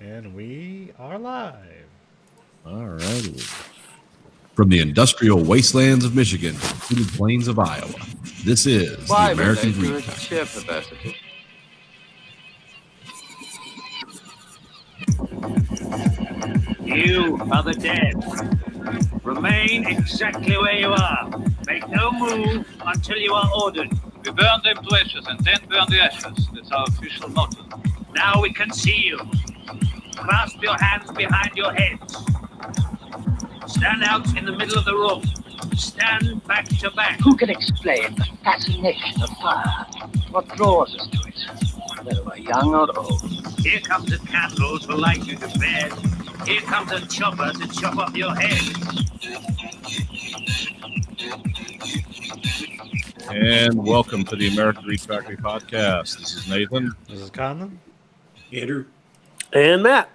And we are live. All righty. From the industrial wastelands of Michigan to the fruited plains of Iowa, this is the American Green Pack. You are the dead. Remain exactly where you are. Make no move until you are ordered. We burn them to ashes and then burn the ashes. That's our official motto. Now we can see you. Clasp your hands behind your heads. Stand out in the middle of the room. Stand back to back. Who can explain the fascination of fire? What draws us to it, whether we're young or old? Here comes a candle to light you to bed. Here comes a chopper to chop off your head. And welcome to the American Green Factory podcast. This is Nathan. This is Conlon. Andrew. And Matt.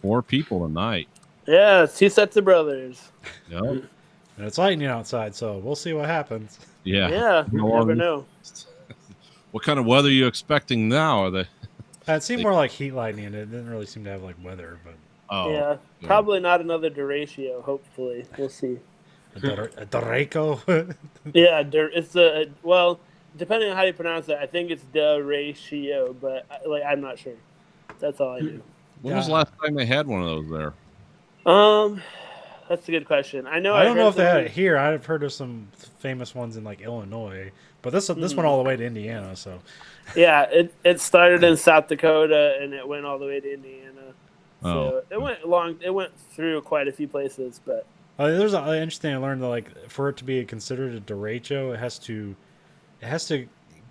4 people tonight. Yeah, 2 sets of brothers. Yep. And it's lightning outside, so we'll see what happens. Yeah. Yeah, you never know. What kind of weather are you expecting now? Are they? It seemed more like heat lightning. It didn't really seem to have like weather, but Yeah, probably not another derecho, hopefully. We'll see. a Derecho. Yeah, it's a, well, depending on how you pronounce it, I think it's derecho, but I'm not sure. That's all I do. When was the last time they had one of those there? That's a good question. I know. I don't know if they had it here. I've heard of some famous ones in like Illinois, but this went all the way to Indiana. So yeah, it started in South Dakota and it went all the way to Indiana. So it went through quite a few places, but there's an interesting. I learned that like for it to be considered a derecho, it has to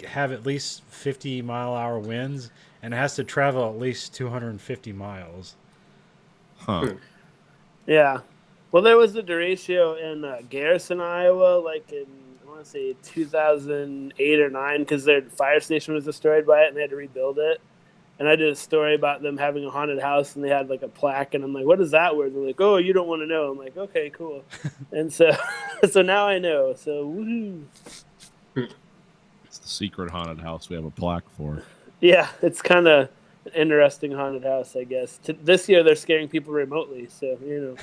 have at least 50-mile-hour winds, and it has to travel at least 250 miles. Huh. Yeah. Well, there was a derecho in Garrison, Iowa, like in, I want to say 2008 or 9, because their fire station was destroyed by it and they had to rebuild it. And I did a story about them having a haunted house and they had like a plaque, and I'm like, what is that word? They're like, oh, you don't want to know. I'm like, okay, cool. And so now I know. So woohoo. It's the secret haunted house we have a plaque for. Yeah, it's kind of an interesting haunted house, I guess. This year they're scaring people remotely, so, you know.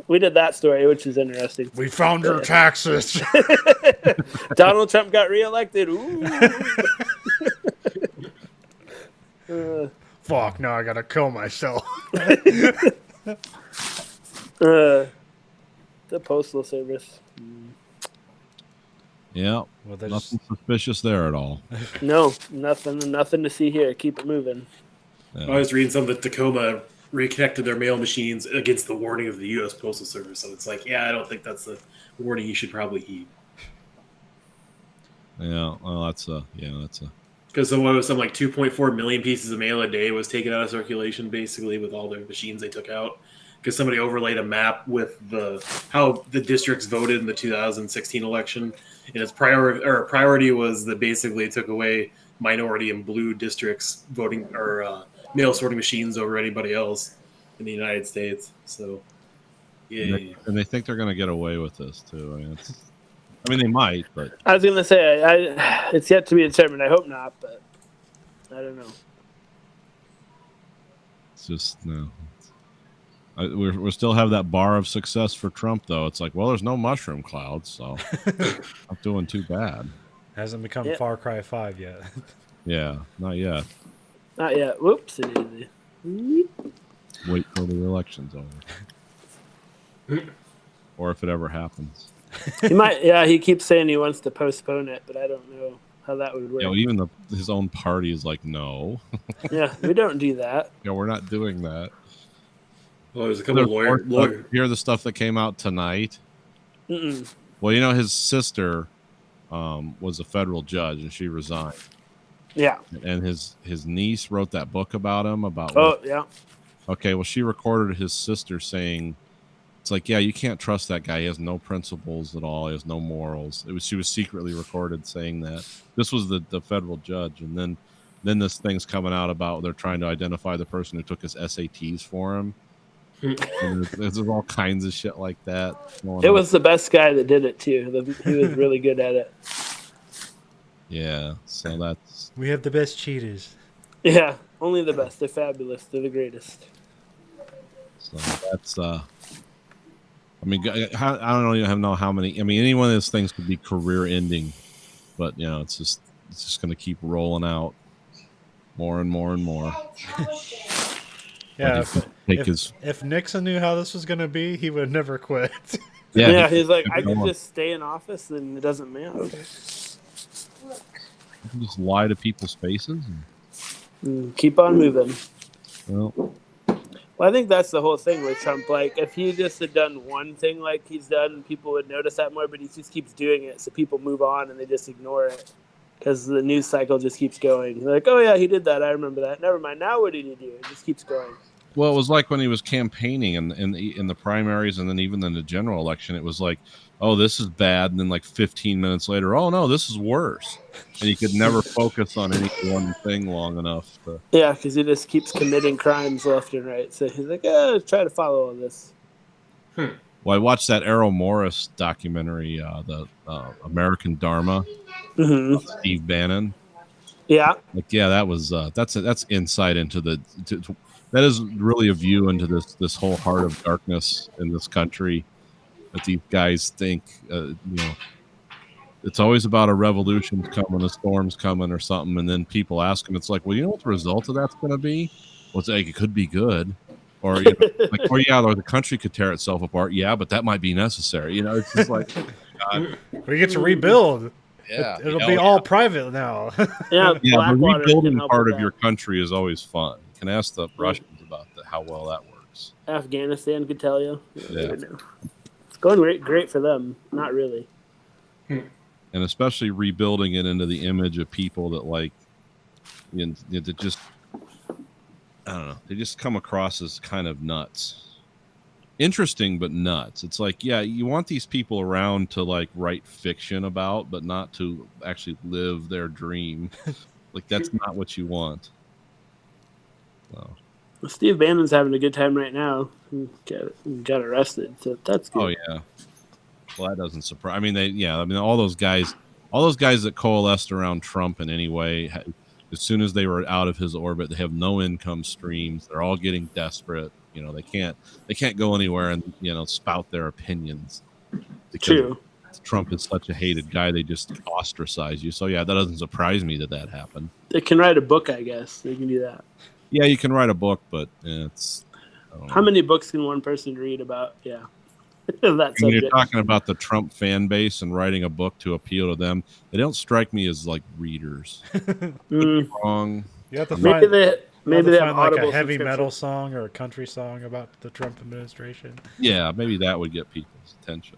We did that story, which is interesting. We found your taxes. Donald Trump got reelected. Ooh. Fuck, now I gotta kill myself. The Postal Service. Yeah. Well, Nothing suspicious there at all. No, nothing to see here. Keep it moving. Yeah. I was reading something that Tacoma reconnected their mail machines against the warning of the U.S. Postal Service. So it's like, yeah, I don't think that's the warning you should probably heed. Yeah, well, that's a. Because what was some like 2.4 million pieces of mail a day was taken out of circulation, basically, with all the machines they took out. Because somebody overlaid a map with how the districts voted in the 2016 election, and its priority was that basically it took away minority and blue districts voting or mail sorting machines over anybody else in the United States. So, yeah. And they think they're going to get away with this too. I mean, they might, but I was going to say, it's yet to be determined. I hope not, but I don't know. it's just no. We still have that bar of success for Trump, though. It's like, well, there's no mushroom clouds, so not doing too bad. Hasn't become Far Cry 5 yet. Yeah, not yet. Not yet. Whoops. Wait till the election's over. Or if it ever happens. He might. Yeah, he keeps saying he wants to postpone it, but I don't know how that would work. Even his own party is like, no. Yeah, we don't do that. Yeah, we're not doing that. Well, there's a couple of lawyers. Hear the stuff that came out tonight? Mm-mm. Well, his sister was a federal judge, and she resigned. Yeah. And his niece wrote that book about him. Yeah. Okay, well, she recorded his sister saying, it's like, yeah, you can't trust that guy. He has no principles at all. He has no morals. She was secretly recorded saying that. This was the federal judge. And then this thing's coming out about they're trying to identify the person who took his SATs for him. And there's all kinds of shit like that. It was the best guy that did it, too. He was really good at it. Yeah, so that's... We have the best cheaters. Yeah. Only the best. They're fabulous. They're the greatest. So that's I mean, I don't even know how many. I mean, any one of those things could be career ending, but you know, it's just going to keep rolling out more and more and more. Yeah, Take his if Nixon knew how this was going to be, he would never quit. Yeah, he's like, I Go could on. just stay in office, and it doesn't matter. You can just lie to people's faces. Keep on moving. Well, Well, I think that's the whole thing with Trump. Like, if he just had done one thing like he's done, people would notice that more, but he just keeps doing it, so people move on and they just ignore it because the news cycle just keeps going. They're like, oh, yeah, he did that. I remember that. Never mind. Now what did he do? It just keeps going. well, it was like when he was campaigning in the primaries, and then even in the general election, it was like, oh, this is bad, and then like 15 minutes later, oh no, this is worse, and he could never focus on any one thing long enough. Yeah, because he just keeps committing crimes left and right. So he's like, try to follow all this. Well, I watched that Errol Morris documentary, the American Dharma, Steve Bannon. Yeah. Like, yeah, that was that's insight into that is really a view into this whole heart of darkness in this country that these guys think, you know, it's always about a revolution's coming, a storm's coming, or something, and then people ask them, it's like, well, you know what the result of that's going to be? Well, it's like it could be good, or you know, like, or yeah, or the country could tear itself apart. Yeah, but that might be necessary. You know, it's just like, God, We get to rebuild. yeah, It'll be all private now. Yeah, yeah. The Blackwater can rebuilding help part with of your that. country is always fun. You can ask the Russians about how well that works. Afghanistan could tell you. Yeah. It's going great for them. Not really. And especially rebuilding it into the image of people that like, you know, that just, I don't know, they just come across as kind of nuts. Interesting, but nuts. It's like, yeah, you want these people around to like write fiction about, but not to actually live their dream. Like, that's not what you want. So. Steve Bannon's having a good time right now. He got arrested, so that's good. Oh yeah. Well, that doesn't surprise. I mean, all those guys that coalesced around Trump in any way, as soon as they were out of his orbit, they have no income streams. They're all getting desperate. You know, they can't go anywhere and, you know, spout their opinions. Because True. Trump is such a hated guy, they just ostracize you. So yeah, that doesn't surprise me that happened. They can write a book, I guess. They can do that. Yeah, you can write a book, but it's. I don't know. How many books can one person read about? Yeah. That When you're subject. talking about the Trump fan base and writing a book to appeal to them, they don't strike me as like readers. Wrong. You have to Maybe find, they maybe have find like Audible a heavy subscription. metal song or a country song about the Trump administration. Yeah, maybe that would get people's attention.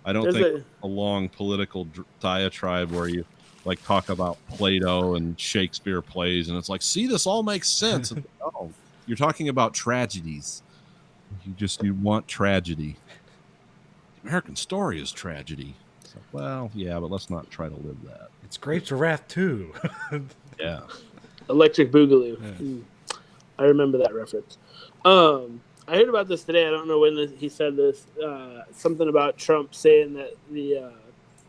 I don't There's think a long political diatribe where you like talk about Plato and Shakespeare plays, and it's like, see, this all makes sense. And, oh, you're talking about tragedies. You want tragedy. The American story is tragedy. So, well, yeah, but let's not try to live that. It's Grapes of Wrath too. Yeah. Electric Boogaloo. Yeah. I remember that reference. I heard about this today. I don't know when he said this. Something about Trump saying that the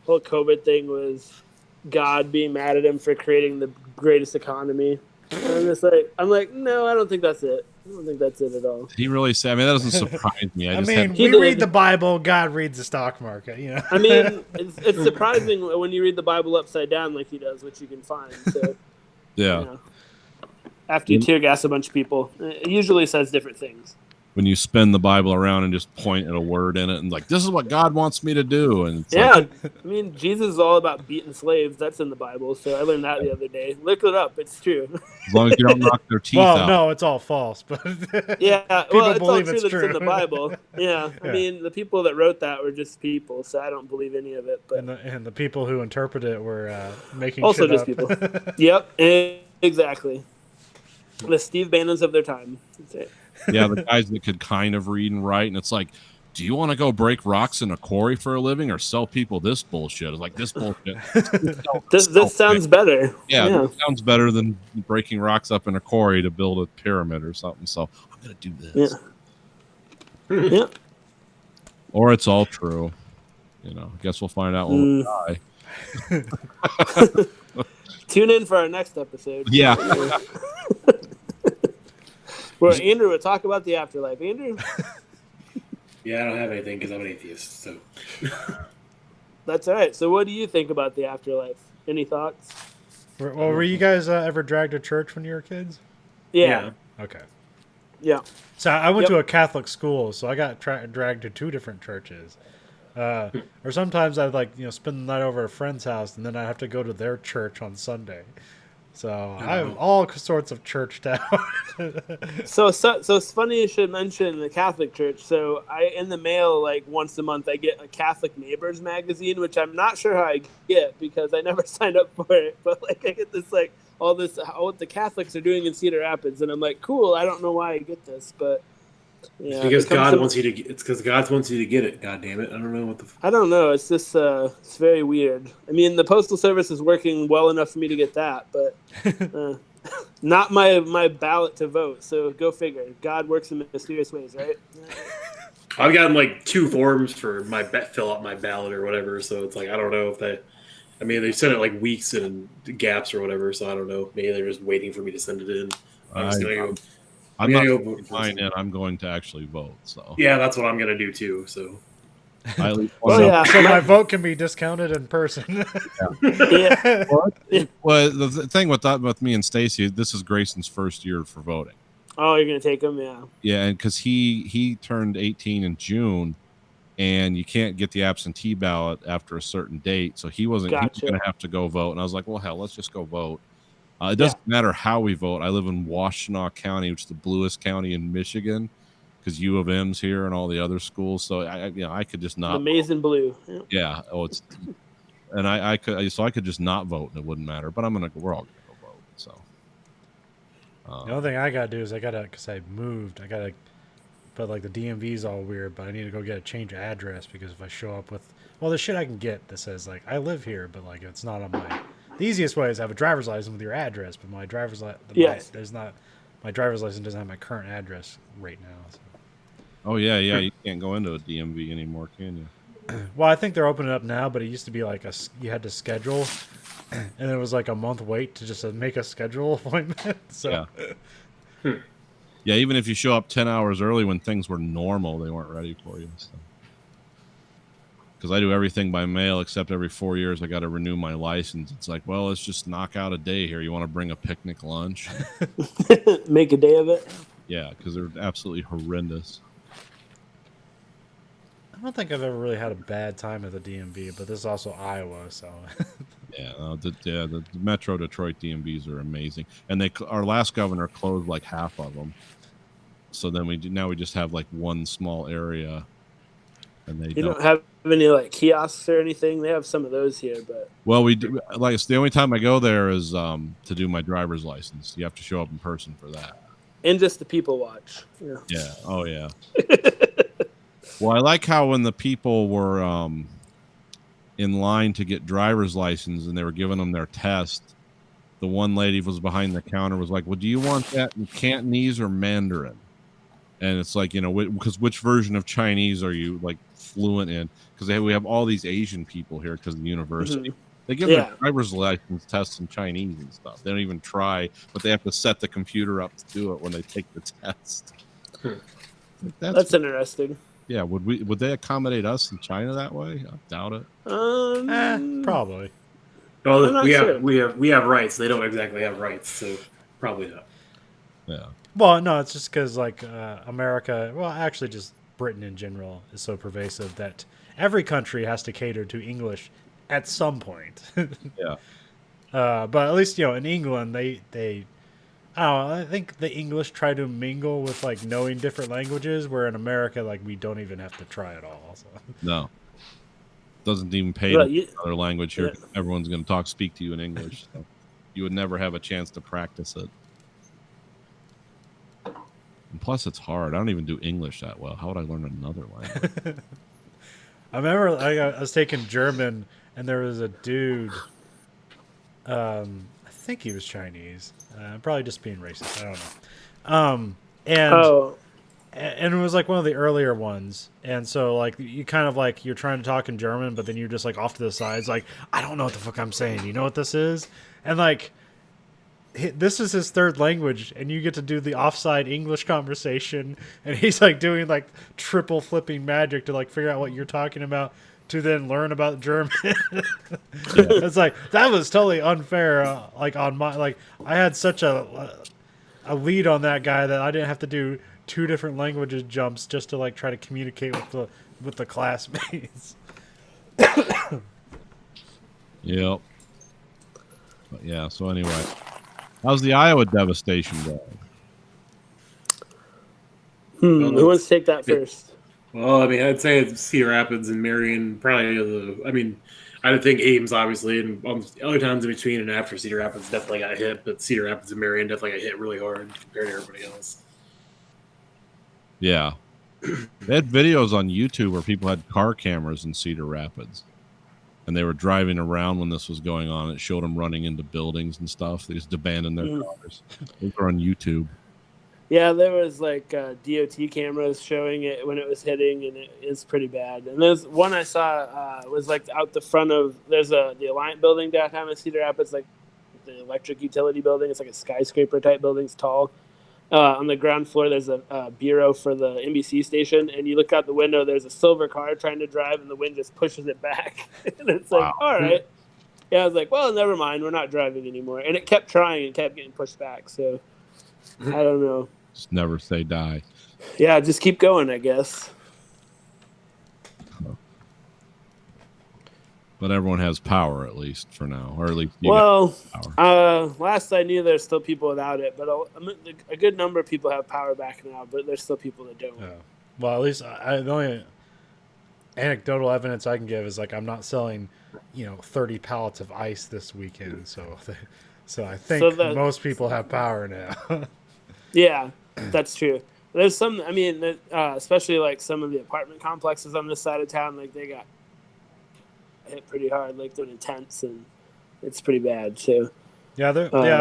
whole COVID thing was God being mad at him for creating the greatest economy. And I'm like, no, I don't think that's it. I don't think that's it at all. Did he really say? I mean, that doesn't surprise me. I just mean, had- He we did. read the Bible. God reads the stock market. You know. I mean, it's surprising when you read the Bible upside down like he does, which you can find. So, yeah. you know, after you tear gas a bunch of people, it usually says different things. When you spin the Bible around and just point at a word in it and like, this is what God wants me to do. And it's Yeah, like, I mean, Jesus is all about beating slaves. That's in the Bible. So I learned that the other day. Look it up. It's true. as long as you don't knock their teeth Well, out. no, it's all false, but Yeah, People well, it's all believe true it's that's in true. the Bible. Yeah, I Yeah. mean, the people that wrote that were just people, so I don't believe any of it. But and the people who interpret it were making also shit just up. people. Yep, exactly. The Steve Bannons of their time. That's it. Yeah, the guys that could kind of read and write, and it's like, do you want to go break rocks in a quarry for a living or sell people this bullshit? It's like, this bullshit. This sounds better. Yeah, this sounds better than breaking rocks up in a quarry to build a pyramid or something. So I'm gonna do this. Yeah. Or it's all true. You know, I guess we'll find out when we die. Tune in for our next episode. Yeah. Where Andrew will talk about the afterlife. Andrew, Yeah, I don't have anything because I'm an atheist. So that's all right. So, what do you think about the afterlife? Any thoughts? Well, were you guys ever dragged to church when you were kids? Yeah. Okay. Yeah. So I went Yep. to a Catholic school, so I got dragged to 2 different churches. Or sometimes I'd spend the night over at a friend's house, and then I have to go to their church on Sunday. So I have all sorts of churched out. So it's funny you should mention the Catholic Church. So in the mail, like once a month, I get a Catholic Neighbors magazine, which I'm not sure how I get because I never signed up for it. But like I get this all what the Catholics are doing in Cedar Rapids, and I'm like, cool. I don't know why I get this, but yeah, it's because it comes God to- wants you to. It's because God wants you to get it. God damn it! I don't know what the. I don't know. It's just it's very weird. I mean, the Postal Service is working well enough for me to get that, but not my ballot to vote. So go figure. God works in mysterious ways, right? I've gotten like 2 forms for my fill out my ballot or whatever. So it's like I don't know if they. I mean, they sent it like weeks and gaps or whatever. So I don't know. Maybe they're just waiting for me to send it in. I'm just gonna go. I'm not gonna going to sign in. I'm going to actually vote. So Yeah, that's what I'm gonna do too. So I at least Oh wanna know- yeah. So my vote can be discounted in person. Yeah. Well, the thing with me and Stacy, this is Grayson's first year for voting. Oh, you're gonna take them, yeah. Yeah, and because he turned 18 in June, and you can't get the absentee ballot after a certain date, so he was Gotcha. going to have to go vote. And I was like, well, hell, let's just go vote. It doesn't matter how we vote. I live in Washtenaw County, which is the bluest county in Michigan, because U of M's here and all the other schools. So I could just The not. maize and blue. Yeah. Yeah. Oh, it's and I could just not vote and it wouldn't matter. But we're all gonna go vote. So. The only thing I gotta do is because I moved, I gotta, but like the DMV's all weird, but I need to go get a change of address because if I show up with, the shit I can get that says like I live here, but like it's not on my. The easiest way is have a driver's license with your address, but my driver's license, Yes. my driver's license doesn't have my current address right now. So. Oh yeah. You can't go into a DMV anymore, can you? Well, I think they're opening up now, but it used to be like you had to schedule, and it was like a month wait to just make a schedule appointment. So. Yeah. Yeah, even if you show up 10 hours early when things were normal, they weren't ready for you. So. Because I do everything by mail, except every 4 years I got to renew my license. It's like, well, let's just knock out a day here. You want to bring a picnic lunch? Make a day of it. Yeah, because they're absolutely horrendous. I don't think I've ever really had a bad time at the DMV, but this is also Iowa, so. Yeah, the Metro Detroit DMVs are amazing, and our last governor closed like half of them. So then we just have like one small area, and they You don't have any like kiosks or anything. They have some of those here, but Well, we do. Like it's the only time I go there is to do my driver's license. You have to show up in person for that. and just the people watch. Yeah. Yeah. Oh yeah. Well, I like how when the people were in line to get driver's license and they were giving them their test, the one lady was behind the counter was like, "Well, do you want that in Cantonese or Mandarin?" And it's like, because which version of Chinese are you like fluent in? Because we have all these Asian people here because of the university. Mhm. They give Yeah. their driver's license tests in Chinese and stuff. They don't even try, but they have to set the computer up to do it when they take the test. That's interesting. Yeah, would they accommodate us in China that way? I doubt it. Probably. I'm Well, not we sure. we have rights. They don't exactly have rights, so probably not. Yeah. Well, no, it's just because like America, well, actually, just Britain in general is so pervasive that every country has to cater to English at some point. Yeah. But at least in England, they I don't know. I think the English try to mingle with like knowing different languages, where in America, like we don't even have to try at all. So. No. Doesn't even pay Well, to you- another language here. yeah. Everyone's going to speak to you in English. So you would never have a chance to practice it. And plus, it's hard. I don't even do English that well. How would I learn another language? I remember I was taking German, and there was a dude. I think he was Chinese. Probably just being racist. I don't know. And Oh, and it was like one of the earlier ones, and so like you kind of like you're trying to talk in German, but then you're just like off to the sides, like I don't know what the fuck I'm saying. You know what this is? And like this is his third language, and you get to do the offside English conversation, and he's like doing like triple flipping magic to like figure out what you're talking about to then learn about German. It's like that was totally unfair. Like on my like I had such a lead on that guy that I didn't have to do 2 different languages jumps just to like try to communicate with the classmates. Yep. But yeah. So anyway, how's the Iowa devastation going? Who wants to take that first? Well, I mean, I'd say it's Cedar Rapids and Marion. Probably I mean, I would think Ames, obviously, and other times in between and after Cedar Rapids definitely got hit, but Cedar Rapids and Marion definitely got hit really hard compared to everybody else. Yeah. They had videos on YouTube where people had car cameras in Cedar Rapids. And they were driving around when this was going on. It showed them running into buildings and stuff. They just abandoned their cars. Those are on YouTube. Yeah, there was like DOT cameras showing it when it was hitting, and it is pretty bad. And there's one I saw was like out the front of the Alliant building downtown in Cedar Rapids, like the electric utility building. It's like a skyscraper type building. It's tall. On the ground floor, there's a bureau for the NBC station, and you look out the window. There's a silver car trying to drive, and the wind just pushes it back. And it's like, all right. Yeah, I was like, well, never mind. We're not driving anymore. And it kept trying and kept getting pushed back. So I don't know. Just never say die. Yeah, just keep going, I guess. But everyone has power, at least for now, or at least last I knew, there's still people without it, but a good number of people have power back now. But there's still people that don't. Yeah. Well, at least the only anecdotal evidence I can give is like I'm not selling, 30 pallets of ice this weekend, so I think most people have power now. Yeah, that's true. There's some, I mean, especially like some of the apartment complexes on this side of town, like they got hit pretty hard, like they're in tents, and it's pretty bad too. Yeah,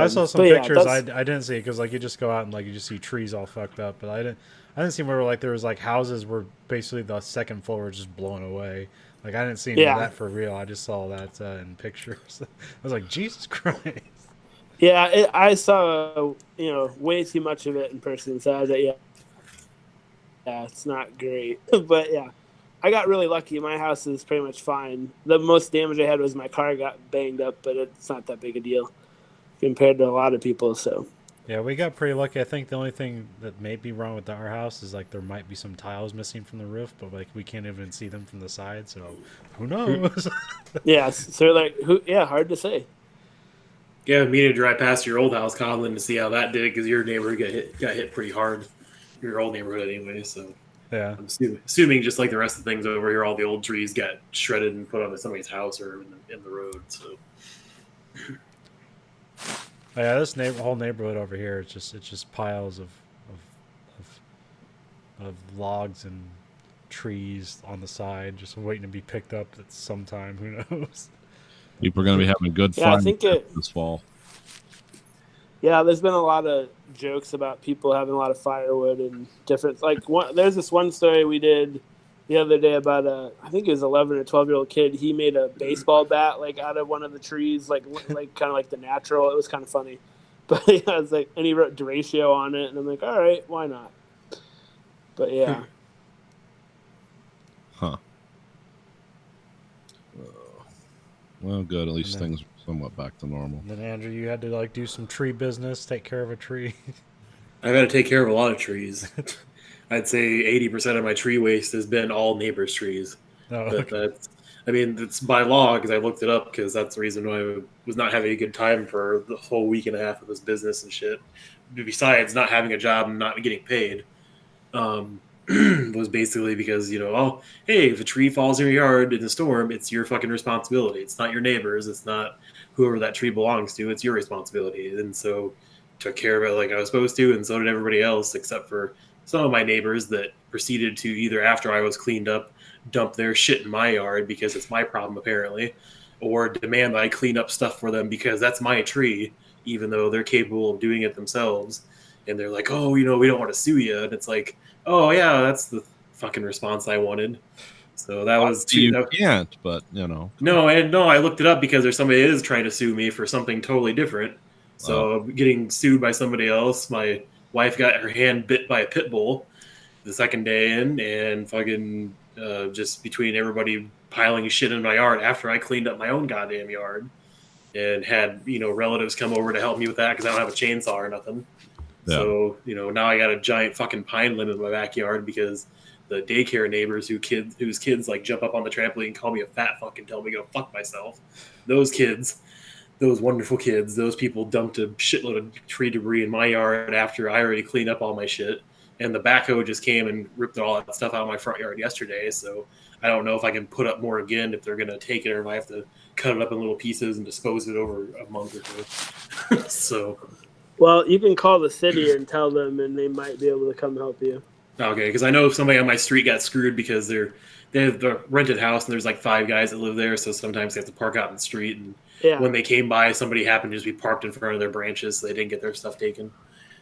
I saw some pictures. I didn't see it because like you just go out and like you just see trees all fucked up, but I didn't see where like there was like houses where basically the second floor was just blown away. Like I didn't see any of that for real. I just saw that in pictures. I was like, Jesus Christ. Yeah, I saw way too much of it in person, so I was like, yeah, it's not great. But yeah, I got really lucky. My house is pretty much fine. The most damage I had was my car got banged up, but it's not that big a deal compared to a lot of people. So yeah, we got pretty lucky. I think the only thing that may be wrong with our house is like there might be some tiles missing from the roof, but like we can't even see them from the side, so who knows? Yeah, so like hard to say. Yeah, me to drive past your old house, Colin, to see how that did, because your neighborhood got hit pretty hard. Your old neighborhood, anyway. So yeah, I'm assuming just like the rest of the things over here, all the old trees got shredded and put onto somebody's house or in the road. So yeah, this whole neighborhood over here, it's just piles of logs and trees on the side, just waiting to be picked up at some time. Who knows? People are going to be having good fun this fall. Yeah, there's been a lot of jokes about people having a lot of firewood and different. There's this one story we did the other day about I think it was 11 or 12-year-old kid. He made a baseball bat out of one of the trees, like kind of like the natural. It was kind of funny, but yeah, I was like, and he wrote Duratio on it, and I'm like, all right, why not? But yeah. Huh. Well, good. At least things are somewhat back to normal. And then, Andrew, you had to do some tree business, take care of a tree. I've had to take care of a lot of trees. I'd say 80% of my tree waste has been all neighbors' trees. Oh, okay. It's by law, because I looked it up, because that's the reason why I was not having a good time for the whole week and a half of this business and shit. Besides not having a job and not getting paid. Was basically because, hey, if a tree falls in your yard in a storm, it's your fucking responsibility. It's not your neighbors. It's not whoever that tree belongs to. It's your responsibility. And so took care of it like I was supposed to, and so did everybody else, except for some of my neighbors that proceeded to either after I was cleaned up, dump their shit in my yard because it's my problem apparently, or demand that I clean up stuff for them because that's my tree, even though they're capable of doing it themselves. and they're like, oh, we don't want to sue you, and it's like, oh yeah, that's the fucking response I wanted. So that was You can't, but No, I looked it up because there's somebody that is trying to sue me for something totally different. So getting sued by somebody else. My wife got her hand bit by a pit bull the second day in, and fucking just between everybody piling shit in my yard after I cleaned up my own goddamn yard, and had relatives come over to help me with that because I don't have a chainsaw or nothing. Yeah. So now I got a giant fucking pine limb in my backyard because the daycare neighbors whose kids like jump up on the trampoline and call me a fat fuck and tell me to go fuck myself. Those kids, those wonderful kids, those people dumped a shitload of tree debris in my yard after I already cleaned up all my shit. And the backhoe just came and ripped all that stuff out of my front yard yesterday. So I don't know if I can put up more again, if they're going to take it, or if I have to cut it up in little pieces and dispose it over a month or two. So. Well, you can call the city and tell them, and they might be able to come help you. Okay, because I know somebody on my street got screwed because they have the rented house and there's like 5 guys that live there, so sometimes they have to park out in the street. And when they came by, somebody happened to just be parked in front of their branches, so they didn't get their stuff taken.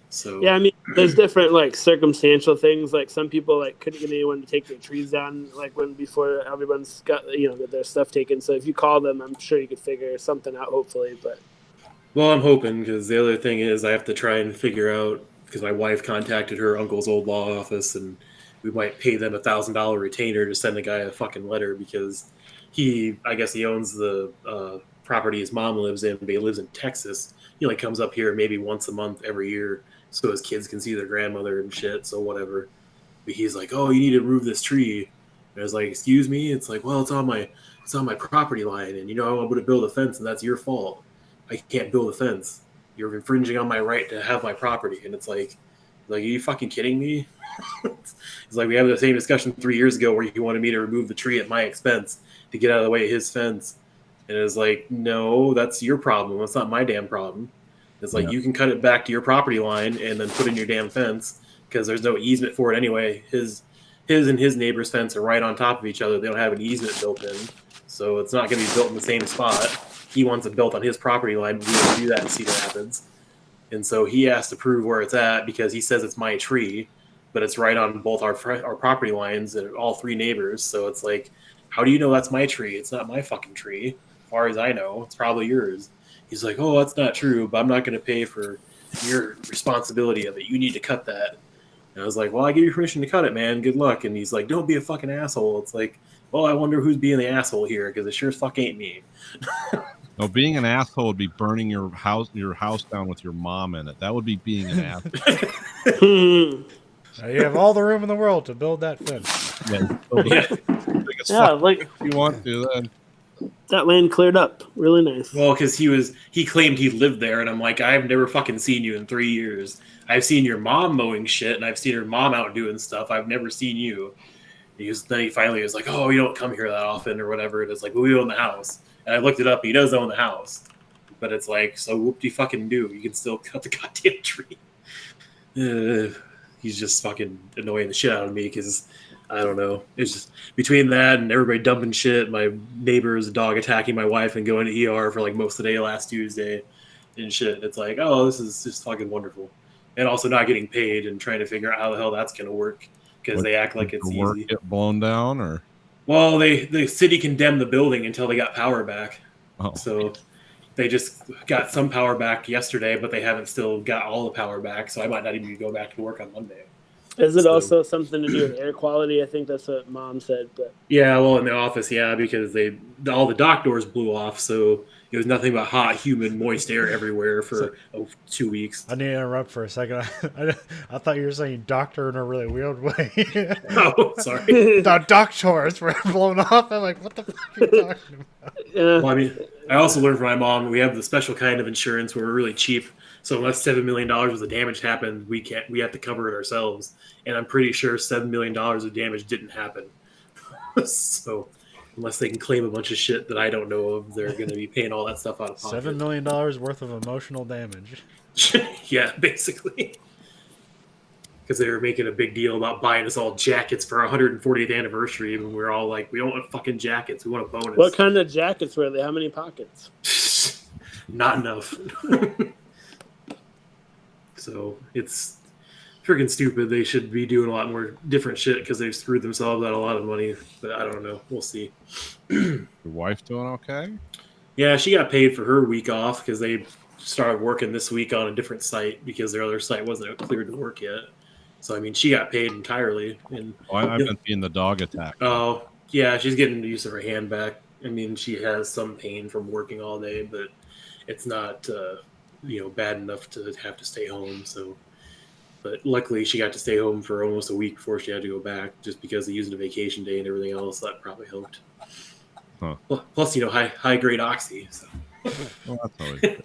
So yeah, I mean, there's different like circumstantial things. Like some people like couldn't get anyone to take their trees down like before everyone's got get their stuff taken. So if you call them, I'm sure you could figure something out. Hopefully, but. Well, I'm hoping, because the other thing is I have to try and figure out, because my wife contacted her uncle's old law office, and we might pay them $1,000 retainer to send the guy a fucking letter, because I guess he owns the property his mom lives in, but he lives in Texas. He like comes up here maybe once a month every year so his kids can see their grandmother and shit, so whatever. But he's like, oh, you need to remove this tree. And I was like, excuse me? It's like, well, it's on my property line, and I want to build a fence, and that's your fault. I can't build a fence. You're infringing on my right to have my property. And it's like, are you fucking kidding me? It's like we had the same discussion 3 years ago where you wanted me to remove the tree at my expense to get out of the way of his fence. And it was like, no, that's your problem. That's not my damn problem. It's like, you can cut it back to your property line and then put in your damn fence, because there's no easement for it anyway. His and his neighbor's fence are right on top of each other. They don't have an easement built in. So it's not going to be built in the same spot. He wants it built on his property line. We will do that and see what happens. And so he has to prove where it's at, because he says it's my tree, but it's right on both our property lines and all 3 neighbors. So it's like, how do you know that's my tree? It's not my fucking tree. As far as I know, it's probably yours. He's like, oh, that's not true, but I'm not going to pay for your responsibility of it. You need to cut that. And I was like, well, I give you permission to cut it, man. Good luck. And he's like, don't be a fucking asshole. It's like, well, I wonder who's being the asshole here, because it sure as fuck ain't me. No, being an asshole would be burning your house down with your mom in it. That would be being an asshole. Now you have all the room in the world to build that fence. Yeah, like if you want to, then that land cleared up. Really nice. Well, because he claimed he lived there, and I'm like, I've never fucking seen you in 3 years. I've seen your mom mowing shit, and I've seen her mom out doing stuff. I've never seen you. Then he finally was like, oh, you don't come here that often or whatever. And it's like, well, we own the house. And I looked it up. He does own the house. But it's like, so whoop-de-fucking-do. You can still cut the goddamn tree. He's just fucking annoying the shit out of me, because I don't know. It's just between that and everybody dumping shit, my neighbor's dog attacking my wife and going to ER for like most of the day last Tuesday and shit. It's like, oh, this is just fucking wonderful. And also not getting paid and trying to figure out how the hell that's going to work, because they act like it's the work easy. get blown down, or well, the city condemned the building until they got power back. oh. So they just got some power back yesterday, but they haven't still got all the power back. So I might not even go back to work on Monday. Is it also something to do with air quality? I think that's what Mom said. But yeah, well, in the office, yeah, because all the dock doors blew off, so it was nothing but hot, humid, moist air everywhere for 2 weeks. I need to interrupt for a second. I thought you were saying doctor in a really weird way. Oh, sorry. The dock doors were blown off. I'm like, what the fuck are you talking about? Well, I mean, I also learned from my mom, we have the special kind of insurance where we're really cheap. So unless $7 million worth of damage happened, we have to cover it ourselves. And I'm pretty sure $7 million of damage didn't happen. So unless they can claim a bunch of shit that I don't know of, they're going to be paying all that stuff out of pocket. $7 million worth of emotional damage. Yeah, basically. Because they were making a big deal about buying us all jackets for our 140th anniversary, and we're all like, we don't want fucking jackets, we want a bonus. What kind of jackets were they? How many pockets? Not enough. So So it's freaking stupid. They should be doing a lot more different shit because they've screwed themselves out a lot of money. But I don't know. We'll see. Your wife doing okay? Yeah, she got paid for her week off because they started working this week on a different site because their other site wasn't cleared to work yet. So I mean, she got paid entirely. And I've been seeing the dog attack. oh yeah, she's getting the use of her hand back. I mean, she has some pain from working all day, but it's not bad enough to have to stay home. So, but luckily she got to stay home for almost a week before she had to go back, just because they used a vacation day and everything else. That probably helped. Huh. Plus, high grade oxy. So. Well, that's always good.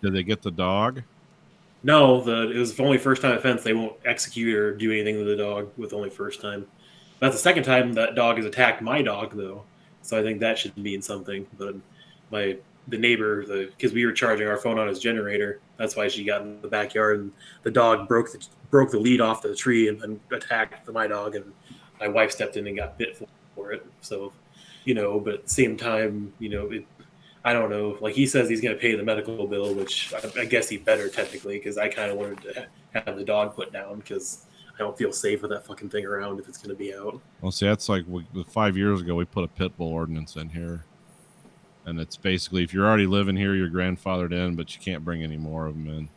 Did they get the dog? No, it was only first time offense. They won't execute or do anything with the dog with only first time. That's the second time that dog has attacked my dog, though. So I think that should mean something. But the neighbor, because we were charging our phone on his generator, that's why she got in the backyard, and the dog broke the lead off the tree and then attacked my dog, and my wife stepped in and got bit for it. So, but at the same time, I don't know. Like, he says he's going to pay the medical bill, which I guess he better technically, because I kind of wanted to have the dog put down because I don't feel safe with that fucking thing around if it's going to be out. Well, see, that's like 5 years ago we put a pit bull ordinance in here, and it's basically if you're already living here, you're grandfathered in, but you can't bring any more of them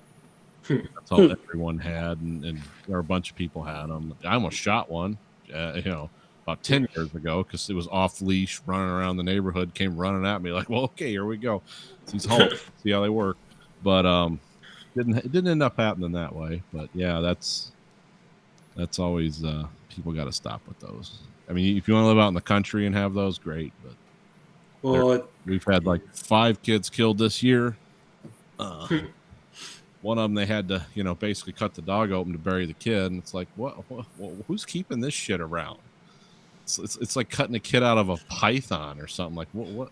in. That's all everyone had, and there were a bunch of people had them. I almost shot one, about 10 years ago because it was off leash running around the neighborhood, came running at me like, well, okay, here we go. These halts, see how they work. But it didn't end up happening that way. But yeah, that's always people got to stop with those. I mean, if you want to live out in the country and have those, great. But we've had like 5 kids killed this year. One of them, they had to, basically cut the dog open to bury the kid, and it's like, what who's keeping this shit around? It's like cutting a kid out of a python or something. Like what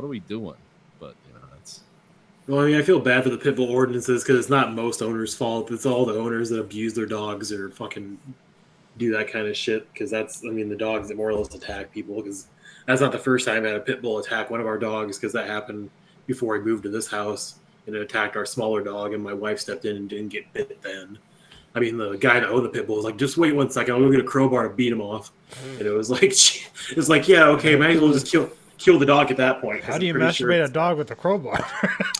are we doing? But that's. Well, I mean, I feel bad for the pit bull ordinances because it's not most owners' fault. It's all the owners that abuse their dogs or fucking do that kind of shit. Because the dogs that more or less attack people. Because that's not the first time I had a pit bull attack one of our dogs. Because that happened before we moved to this house, and it attacked our smaller dog, and my wife stepped in and didn't get bit then. I mean, the guy that owned the pit bull was like, "Just wait 1 second, I'll go get a crowbar to beat him off." And it was like, yeah, okay, might as well just kill the dog at that point. How do you masturbate a dog with a crowbar?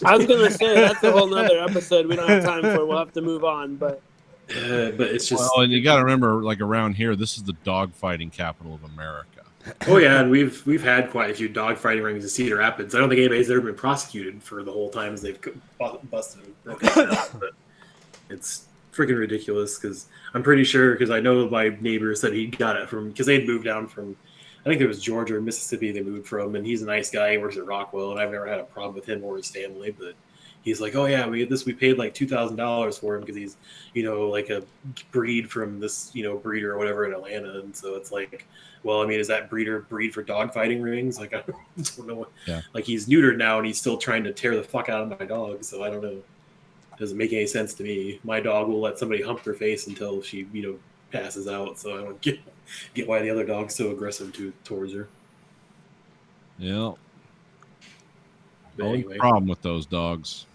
I was gonna say that's a whole nother episode we don't have time for. We'll have to move on, but it's just. Well, and you got to remember, like around here, this is the dog fighting capital of America. Oh yeah, and we've had quite a few dog fighting rings in Cedar Rapids. I don't think anybody's ever been prosecuted for the whole times they've busted and broken stuff, but it's freaking ridiculous because I'm pretty sure, because I know my neighbor said he got it from, because they'd moved down from, I think it was Georgia or Mississippi they moved from, and he's a nice guy. He works at Rockwell, and I've never had a problem with him or his family, but he's like, oh yeah, we paid like $2,000 for him because he's, like a breed from this, breeder or whatever in Atlanta. And so it's like, well, I mean, is that breed for dog fighting rings? Like, I don't know. Yeah. Like, he's neutered now and he's still trying to tear the fuck out of my dog. So I don't know. Doesn't make any sense to me. My dog will let somebody hump her face until she, passes out. So I don't get why the other dog's so aggressive towards her. Yeah. But Only anyway. problem with those dogs,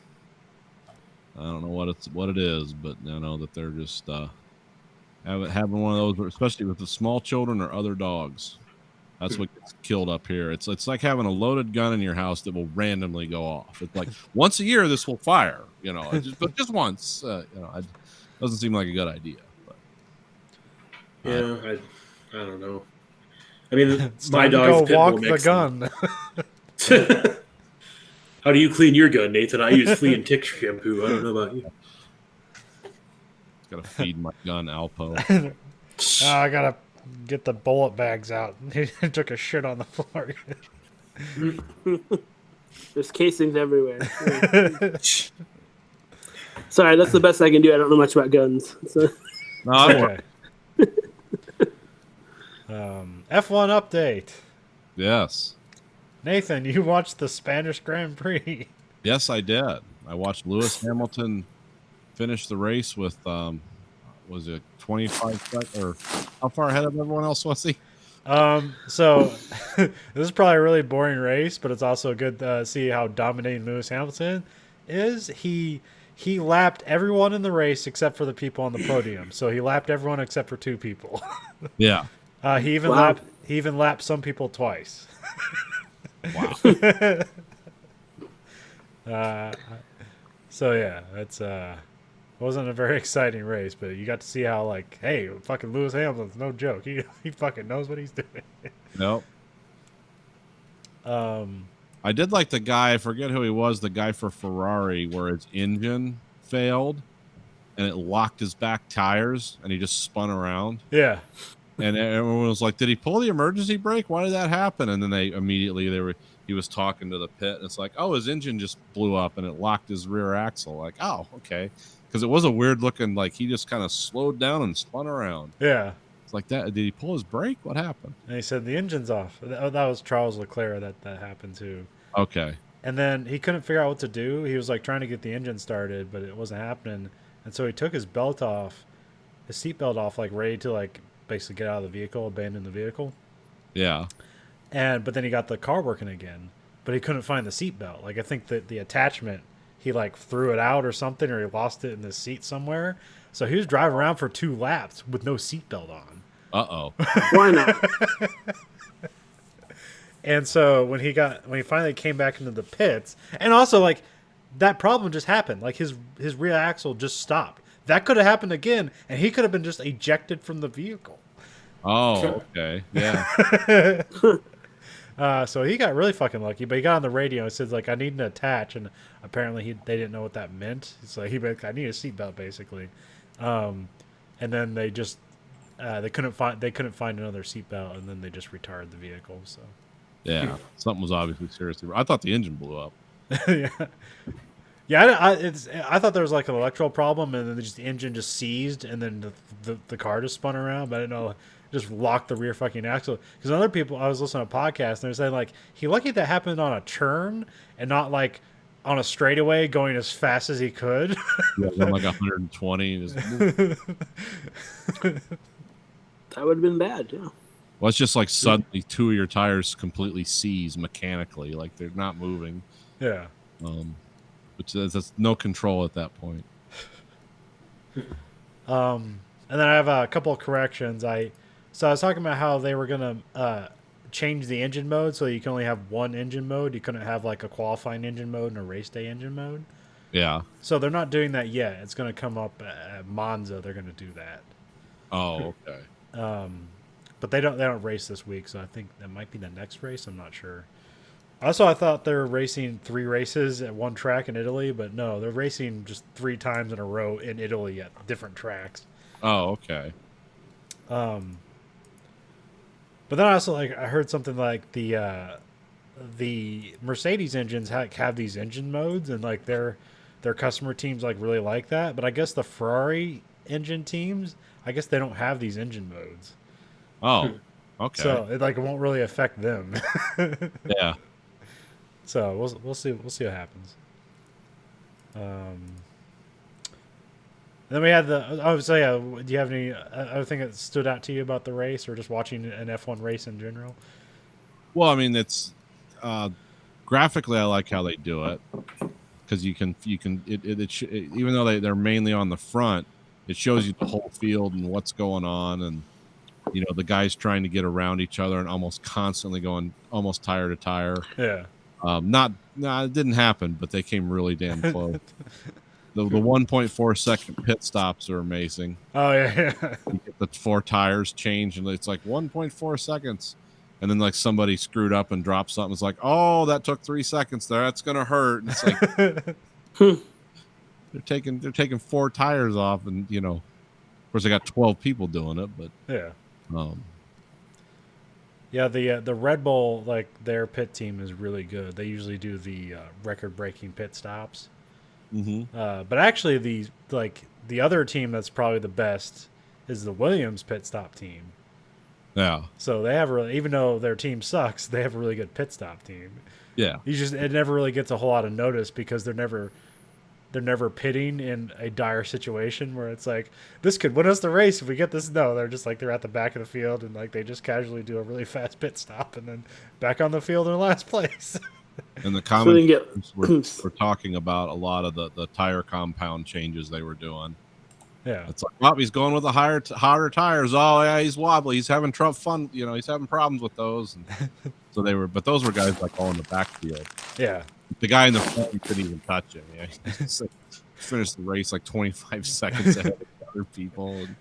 I don't know what it is, but I know that they're just having one of those, especially with the small children or other dogs. That's what gets killed up here. It's like having a loaded gun in your house that will randomly go off. It's like once a year this will fire, but just once. It doesn't seem like a good idea. But, yeah, I don't know. I mean, It's my time to dog's go pit walk bull the mix. gun. How do you clean your gun, Nathan? I use flea and tick shampoo. I don't know about you. gotta feed my gun Alpo. I gotta get the bullet bags out. He took a shit on the floor. there's casings everywhere. Sorry, that's the best I can do. I don't know much about guns. So. No, I don't Okay. F1 update. Yes. Nathan, you watched the Spanish Grand Prix. Yes, I did. I watched Lewis Hamilton finish the race with, was it 25 seconds, or how far ahead of everyone else was he? So this is probably a really boring race, but it's also good to see how dominating Lewis Hamilton is. He he lapped everyone in the race except for the people on the podium. So he lapped everyone except for 2 people. Yeah. He even Wow. lapped some people twice. Wow. So yeah, it's wasn't a very exciting race, but you got to see how like, hey, fucking Lewis Hamilton's no joke. He fucking knows what he's doing. Nope. Um, I did like the guy, I forget who he was, the guy for Ferrari, where his engine failed and it locked his back tires and he just spun around. yeah, And everyone was like, did he pull the emergency brake? Why did that happen? And then he was talking to the pit and it's like, oh, his engine just blew up and it locked his rear axle. Like, oh, okay. Because it was a weird looking, like he just kind of slowed down and spun around. yeah. It's like that. Did he pull his brake? What happened? And he said the engine's off. That was Charles Leclerc that happened to. Okay. And then he couldn't figure out what to do. He was like trying to get the engine started, but it wasn't happening. And so he took his belt off, his seatbelt off, like ready to like basically get out of the vehicle, abandon the vehicle. Yeah. But then he got the car working again, but he couldn't find the seatbelt. Like I think that the attachment, he like threw it out or something, or he lost it in the seat somewhere. So he was driving around for 2 laps with no seatbelt on. Uh-oh. Why not? And so when he finally came back into the pits, and also like that problem just happened. Like his rear axle just stopped. That could have happened again, and he could have been just ejected from the vehicle. Oh, okay. Yeah. So he got really fucking lucky. But he got on the radio and says like, "I need an attach," and apparently they didn't know what that meant. So I need a seatbelt basically. And then they just they couldn't find another seatbelt, and then they just retired the vehicle. So. Yeah. Something was obviously seriously wrong. I thought the engine blew up. Yeah, yeah. I thought there was like an electrical problem, and then the engine just seized, and then the car just spun around. But I didn't know, just locked the rear fucking axle. Because other people, I was listening to a podcast, and they're saying like he lucky that happened on a turn and not like on a straightaway going as fast as he could. Yeah, going like 120. That would have been bad, yeah. Well, it's just like suddenly 2 of your tires completely seize mechanically, like they're not moving. Yeah. Which that's no control at that point. And then I have a couple of corrections. I was talking about how they were gonna change the engine mode, so you can only have one engine mode. You couldn't have like a qualifying engine mode and a race day engine mode. Yeah. So they're not doing that yet. It's gonna come up at Monza. They're gonna do that. Oh, okay. But they don't race this week, so I think that might be the next race. I'm not sure. Also, I thought they were racing 3 races at one track in Italy, but no, they're racing just 3 times in a row in Italy at different tracks. Oh, okay. But then I also I heard something like the Mercedes engines have these engine modes, and like their customer teams like really like that. But I guess the Ferrari engine teams, I guess they don't have these engine modes. Oh, okay. So it won't really affect them. Yeah. So we'll see what happens. Then we had do you have any other thing that stood out to you about the race, or just watching an F1 race in general? Well, I mean, it's graphically, I like how they do it, because even though they're mainly on the front, it shows you the whole field and what's going on, and the guys trying to get around each other and almost constantly going almost tire to tire. Yeah. It didn't happen, but they came really damn close. The 1.4 second pit stops are amazing. Oh yeah. You get the 4 tires changed, and it's like 1.4 seconds, and then like somebody screwed up and dropped something. It's like, oh, that took 3 seconds there. That's gonna hurt. And it's like they're taking 4 tires off, and of course they got 12 people doing it, but Yeah. Yeah, the Red Bull, their pit team is really good. They usually do the record-breaking pit stops. Mm-hmm. But actually, the other team that's probably the best is the Williams pit stop team. Yeah. So they have even though their team sucks, they have a really good pit stop team. Yeah. It never really gets a whole lot of notice because they're never pitting in a dire situation where it's like, this could win us the race if we get this. No, they're just they're at the back of the field, and they just casually do a really fast pit stop and then back on the field in last place. And the So they can get comments were talking about a lot of the tire compound changes they were doing. Yeah. It's like, oh, he's going with the harder tires. Oh yeah, he's wobbly. He's having fun. He's having problems with those. And so but those were guys like all in the backfield. Yeah. The guy in the front, you couldn't even touch him. Yeah, he just, finished the race like 25 seconds ahead of other people. And,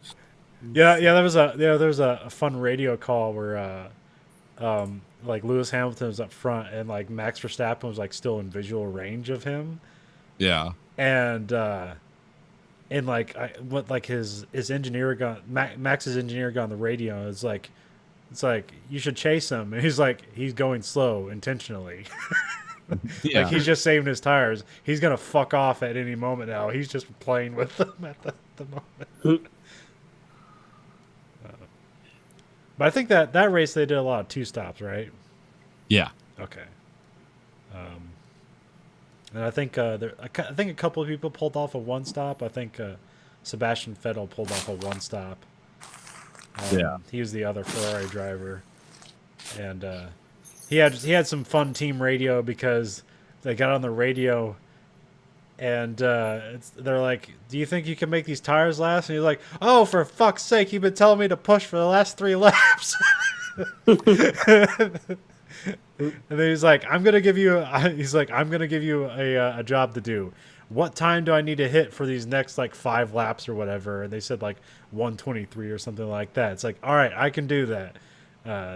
Yeah, there was a fun radio call where like Lewis Hamilton was up front and like Max Verstappen was like still in visual range of him, yeah, and his engineer got Max's engineer got on the radio. And it's like you should chase him, and he's going slow intentionally. yeah. Like he's just saving his tires. He's gonna fuck off at any moment now. He's just playing with them at the moment. But I think that race they did a lot of 2 stops, right? Yeah. Okay. And I think I think a couple of people pulled off a 1 stop. I think Sebastian Vettel pulled off a 1 stop. Yeah. He was the other Ferrari driver, and he had some fun team radio because they got on the radio. And they're like, "Do you think you can make these tires last?" And he's like, "Oh, for fuck's sake! You've been telling me to push for the last 3 laps." And then he's like, "I'm gonna give you." He's like, "I'm gonna give you a job to do. What time do I need to hit for these next like 5 laps or whatever?" And they said like 1:23 or something like that. It's like, all right, I can do that.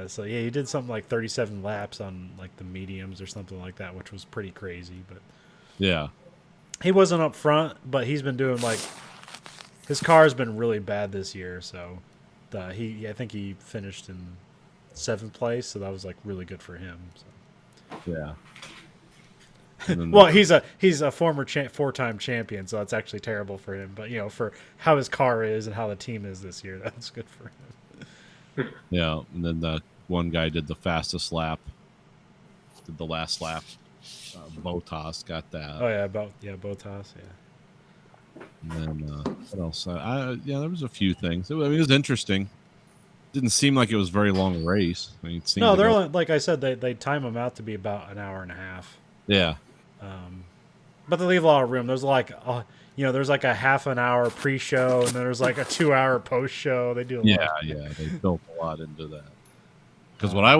So yeah, he did something like 37 laps on like the mediums or something like that, which was pretty crazy. But Yeah. he wasn't up front, but he's been doing like his car's been really bad this year. So I think he finished in 7th place, so that was like really good for him. So. Yeah. And then Well, he's a former 4-time champion, so that's actually terrible for him. But for how his car is and how the team is this year, that's good for him. yeah, and then the one guy did the fastest lap. Did the last lap. Bottas got that. Oh yeah, Bottas, yeah. And then what else? There was a few things. It was interesting. Didn't seem like it was a very long race. I mean, it seemed No, to they're go- only, like I said, they time them out to be about an hour and a half. Yeah. But they leave a lot of room. There's like there's like a half an hour pre-show, and then there's like a 2-hour post-show. They do a lot. Yeah. They built a lot into that. Because when I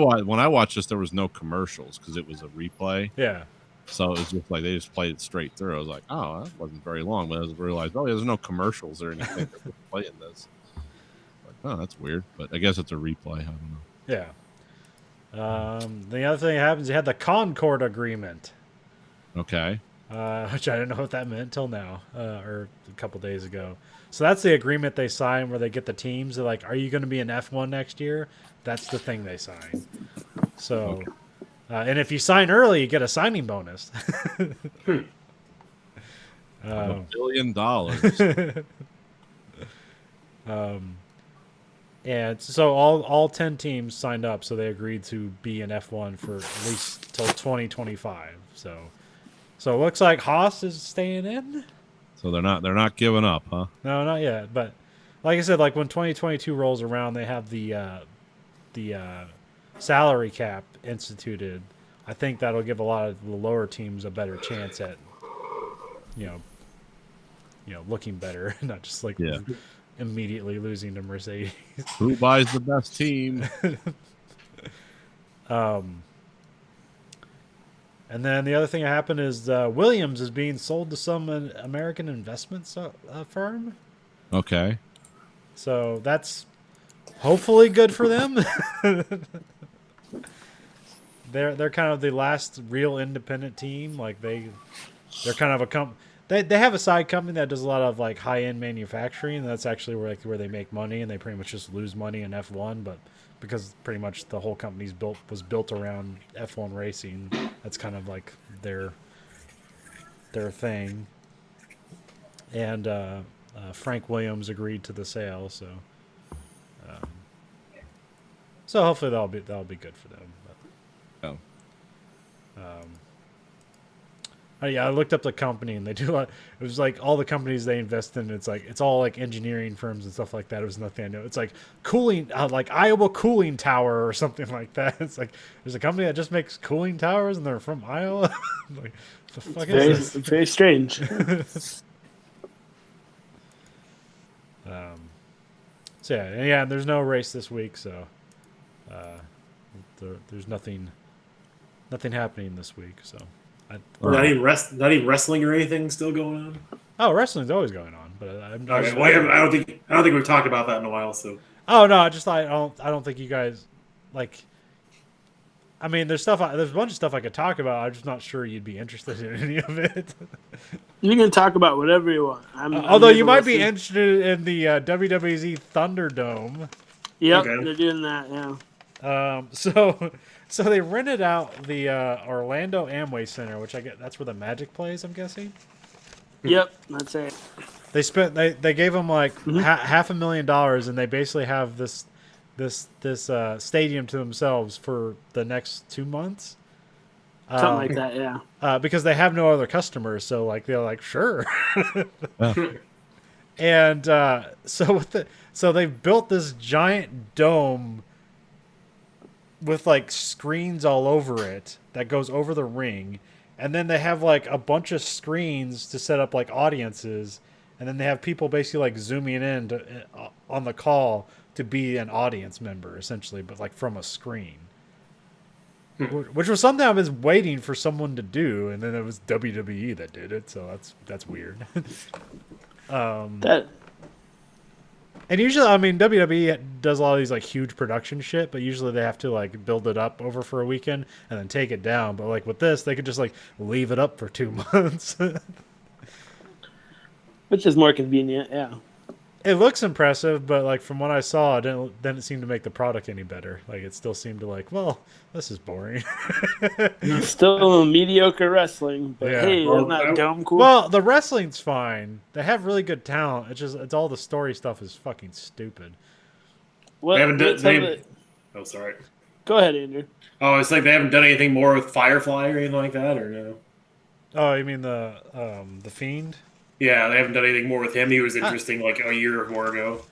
watched this, there was no commercials because it was a replay. Yeah. So it was just like they just played it straight through. I was like, oh, that wasn't very long. But I realized, oh, yeah, there's no commercials or anything playing this. Like, oh, that's weird. But I guess it's a replay. I don't know. Yeah. The other thing that happens, you had the Concord Agreement, Okay. which I didn't know what that meant until now, or a couple days ago. So that's the agreement they sign where they get the teams. They're like, are you going to be in F1 next year? That's the thing they sign. So, and if you sign early, you get a signing bonus. $1 billion. And so all 10 teams signed up, so they agreed to be in F1 for at least till 2025. So it looks like Haas is staying in. So they're not giving up, huh? No, not yet. But like I said, like when 2022 rolls around, they have the salary cap instituted. I think that'll give a lot of the lower teams a better chance at, looking better, not just like Yeah. immediately losing to Mercedes. Who buys the best team? And then the other thing that happened is Williams is being sold to some American investment firm. Okay. So that's hopefully good for them. They're kind of the last real independent team. Like they're kind of a They have a side company that does a lot of like high end manufacturing. And that's actually where they make money, and they pretty much just lose money in F1. But because pretty much the whole company's was built around F1 racing, that's kind of like their thing. And Frank Williams agreed to the sale, so hopefully that'll be good for them. But, Oh. Yeah, I looked up the company and they do. It was like all the companies they invest in. It's all like engineering firms and stuff like that. It was nothing I know. It's like cooling, like Iowa Cooling Tower or something like that. It's like there's a company that just makes cooling towers and they're from Iowa. Like, the fuck Very, is this? very strange. So yeah, there's no race this week, so there's nothing happening this week. So, Not even wrestling or anything still going on. Wrestling's always going on, but Okay, well, I don't think we've talked about that in a while. So Oh no, I don't think you guys like. I mean, there's a bunch of stuff I could talk about. I'm just not sure you'd be interested in any of it. You can talk about whatever you want. Although here you to might be listen. interested in the WWZ Thunderdome. Yep, Okay. they're doing that. Yeah. So they rented out the Orlando Amway Center, which I get that's where the Magic plays. I'm guessing. Yep, that's it. They gave them like $500,000, and they basically have this stadium to themselves for the next 2 months. Something like that. Yeah. Because they have no other customers, so like they're like sure. And so they've built this giant dome with like screens all over it that goes over the ring, and then they have like a bunch of screens to set up like audiences, and then they have people basically like zooming in on the call to be an audience member essentially, but like from a screen. Which was something I've been waiting for someone to do, and then it was WWE that did it, so that's weird. That. And usually, I mean, WWE does a lot of these like huge production shit, but usually they have to like build it up over for a weekend and then take it down. But like with this, they could just like leave it up for 2 months. Which is more convenient. Yeah. It looks impressive, but like from what I saw, it didn't seem to make the product any better. Like it still seemed to like, well, this is boring. Still mediocre wrestling, but Yeah. hey, Well, isn't that dumb cool? Well, the wrestling's fine. They have really good talent. It's all the story stuff is fucking stupid. What, They haven't done- what's some they- of the- oh, sorry. Go ahead, Andrew. Oh, it's like they haven't done anything more with Firefly or anything like that, or no? Oh, you mean the Fiend? Yeah, they haven't done anything more with him. He was interesting like a year or more ago.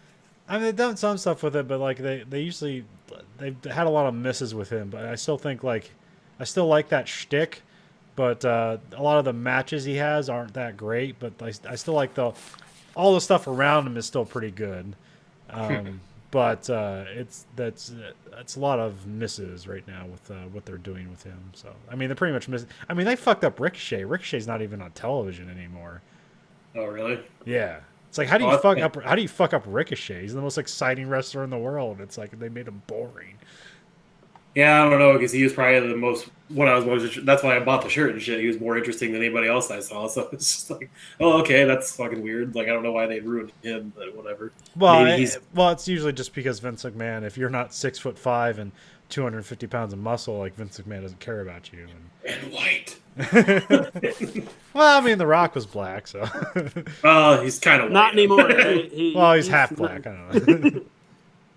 I mean, they've done some stuff with it, but like they usually they've had a lot of misses with him. But I still think like I still like that shtick, but a lot of the matches he has aren't that great. But I still like all the stuff around him is still pretty good. But it's a lot of misses right now with what they're doing with him. So I mean, they're pretty much miss. I mean, they fucked up Ricochet. Ricochet's not even on television anymore. Oh, really? Yeah. It's like how do you Oh, fuck up Ricochet? He's the most exciting wrestler in the world. It's like they made him boring. Yeah, I don't know, because he was probably the most. What I was most. That's why I bought the shirt and shit. He was more interesting than anybody else I saw. So it's just like, oh, okay, that's fucking weird. Like I don't know why they ruined him, but whatever. Well, Maybe he's- it's usually just because Vince McMahon. If you're not 6'5" and 250 pounds of muscle, like Vince McMahon doesn't care about you. And white. Well, I mean, The Rock was black, so. He's kind of Not anymore. Right? Well, he's half black. I don't know.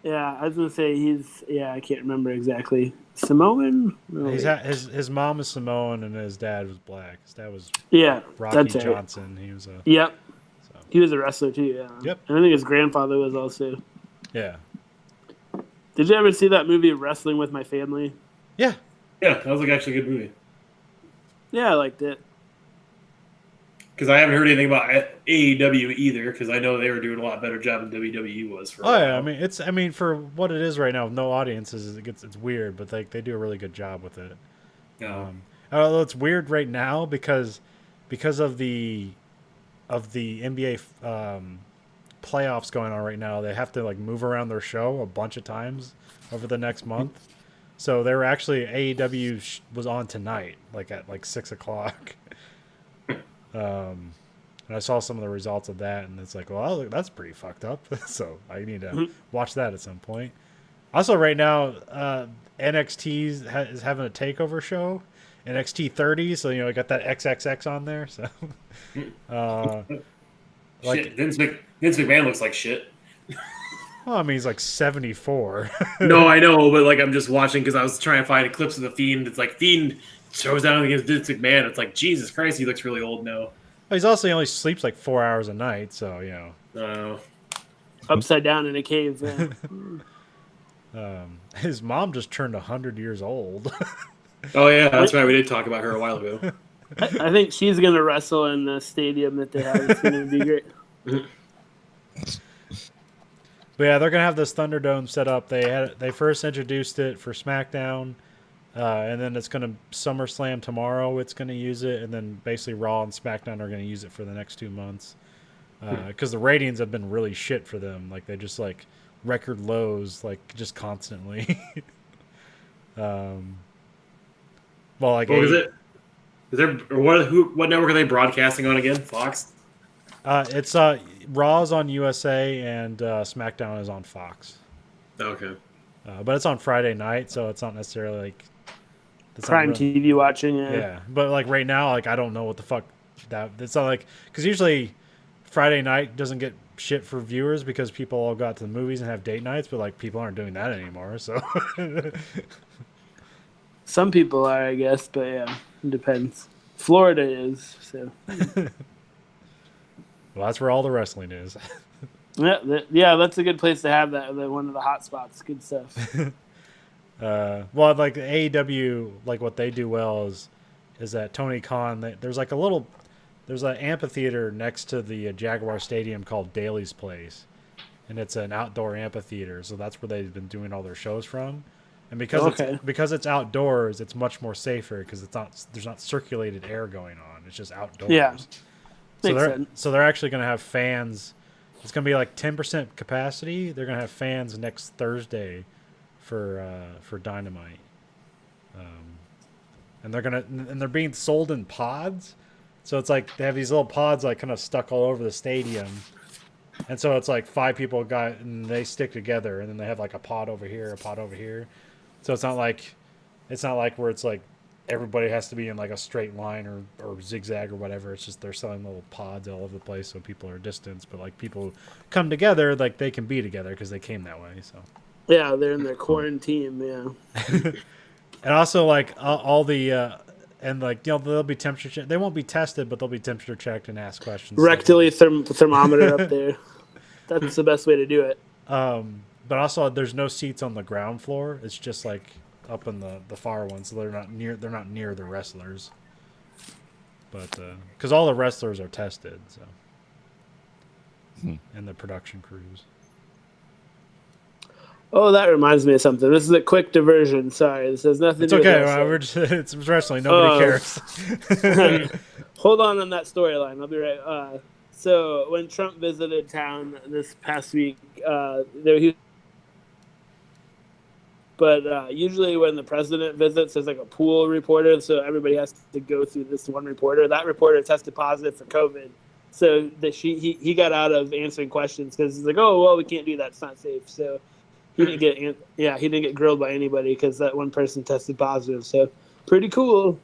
Yeah, I was gonna say he's. Yeah, I can't remember exactly. Samoan. No, his mom is Samoan and his dad was black. His dad was yeah, Rocky that's it. Johnson. He was a Yep. so, He was a wrestler too. Yeah. Yep. And I think his grandfather was also. yeah. Did you ever see that movie Wrestling with My Family? Yeah. Yeah, that was like actually a good movie. Yeah, I liked it. Because I haven't heard anything about AEW either. Because I know they were doing a lot better job than WWE was for. a Oh yeah, while. I mean for what it is right now, with no audiences, it's weird, but they do a really good job with it. Yeah. Although it's weird right now because of the NBA playoffs going on right now, they have to like move around their show a bunch of times over the next month. So they were actually AEW was on tonight, like at like 6:00. And I saw some of the results of that, and it's like, well, that's pretty fucked up. So I need to watch that at some point. Also, right now, NXT is having a takeover show, NXT 30. So I got that XXX on there. So, Shit, Vince McMahon looks like shit. well, I mean, he's like 74. No, I know, but like I'm just watching because I was trying to find clips of the Fiend. It's like Fiend shows down against Vince McMahon. It's like, Jesus Christ, he looks really old now. He's also he only sleeps like 4 hours a night, so Upside down in a cave. Yeah. His mom just turned 100 years old. Oh yeah, that's right. We did talk about her a while ago. I think she's going to wrestle in the stadium that they have. It's going to be great. But yeah, they're gonna have this Thunderdome set up. They first introduced it for SmackDown, and then it's gonna SummerSlam tomorrow. It's gonna use it, and then basically Raw and SmackDown are gonna use it for the next 2 months. Because the ratings have been really shit for them. Like they just like record lows, like just constantly. Well, like What was it? Is there what network are they broadcasting on again? Fox. It's Raw's on USA and SmackDown is on Fox. Okay. But it's on Friday night, so it's not necessarily like it's not Prime really- TV watching it. Yeah, but like right now, like I don't know what the fuck that. It's not like because usually Friday night doesn't get shit for viewers because people all got to the movies and have date nights, but like people aren't doing that anymore. So Some people are, I guess, but yeah, it depends. Florida is, so. well, that's where all the wrestling is. Yeah, that's a good place to have that. One of the hot spots. Good stuff. Well, like AEW, like what they do well is that Tony Khan. There's an amphitheater next to the Jaguar Stadium called Daly's Place, and it's an outdoor amphitheater. So that's where they've been doing all their shows from. And because it's outdoors, it's much more safer because there's not circulated air going on. It's just outdoors. Yeah. So Makes sense. they're actually going to have fans. It's going to be like 10% capacity. They're going to have fans next Thursday for Dynamite. And they're being sold in pods. So it's like they have these little pods like kind of stuck all over the stadium. And so it's like 5 people and they stick together, and then they have like a pod over here, a pod over here. So it's not like where it's like everybody has to be in like a straight line or zigzag or whatever. It's just they're selling little pods all over the place, so people are distanced, but like people come together, like they can be together because they came that way. So Yeah, they're in their quarantine. Yeah. and also like all the and like they'll be temperature checked. They won't be tested, but they'll be temperature checked and ask questions. Rectally thermometer up there. That's the best way to do it. But also, there's no seats on the ground floor. It's just like up in the far ones, so they're not near the wrestlers. But because all the wrestlers are tested, so and the production crews. Oh, that reminds me of something. This is a quick diversion. Sorry, this has nothing It's to do okay. with We're just, it's wrestling. Nobody cares. Hold on that storyline. I'll be right. So when Trump visited town this past week, but usually when the president visits, there's like a pool reporter, so everybody has to go through this one reporter. That reporter tested positive for COVID, so he got out of answering questions because he's like, oh well, we can't do that; it's not safe. So he didn't get grilled by anybody because that one person tested positive. So pretty cool.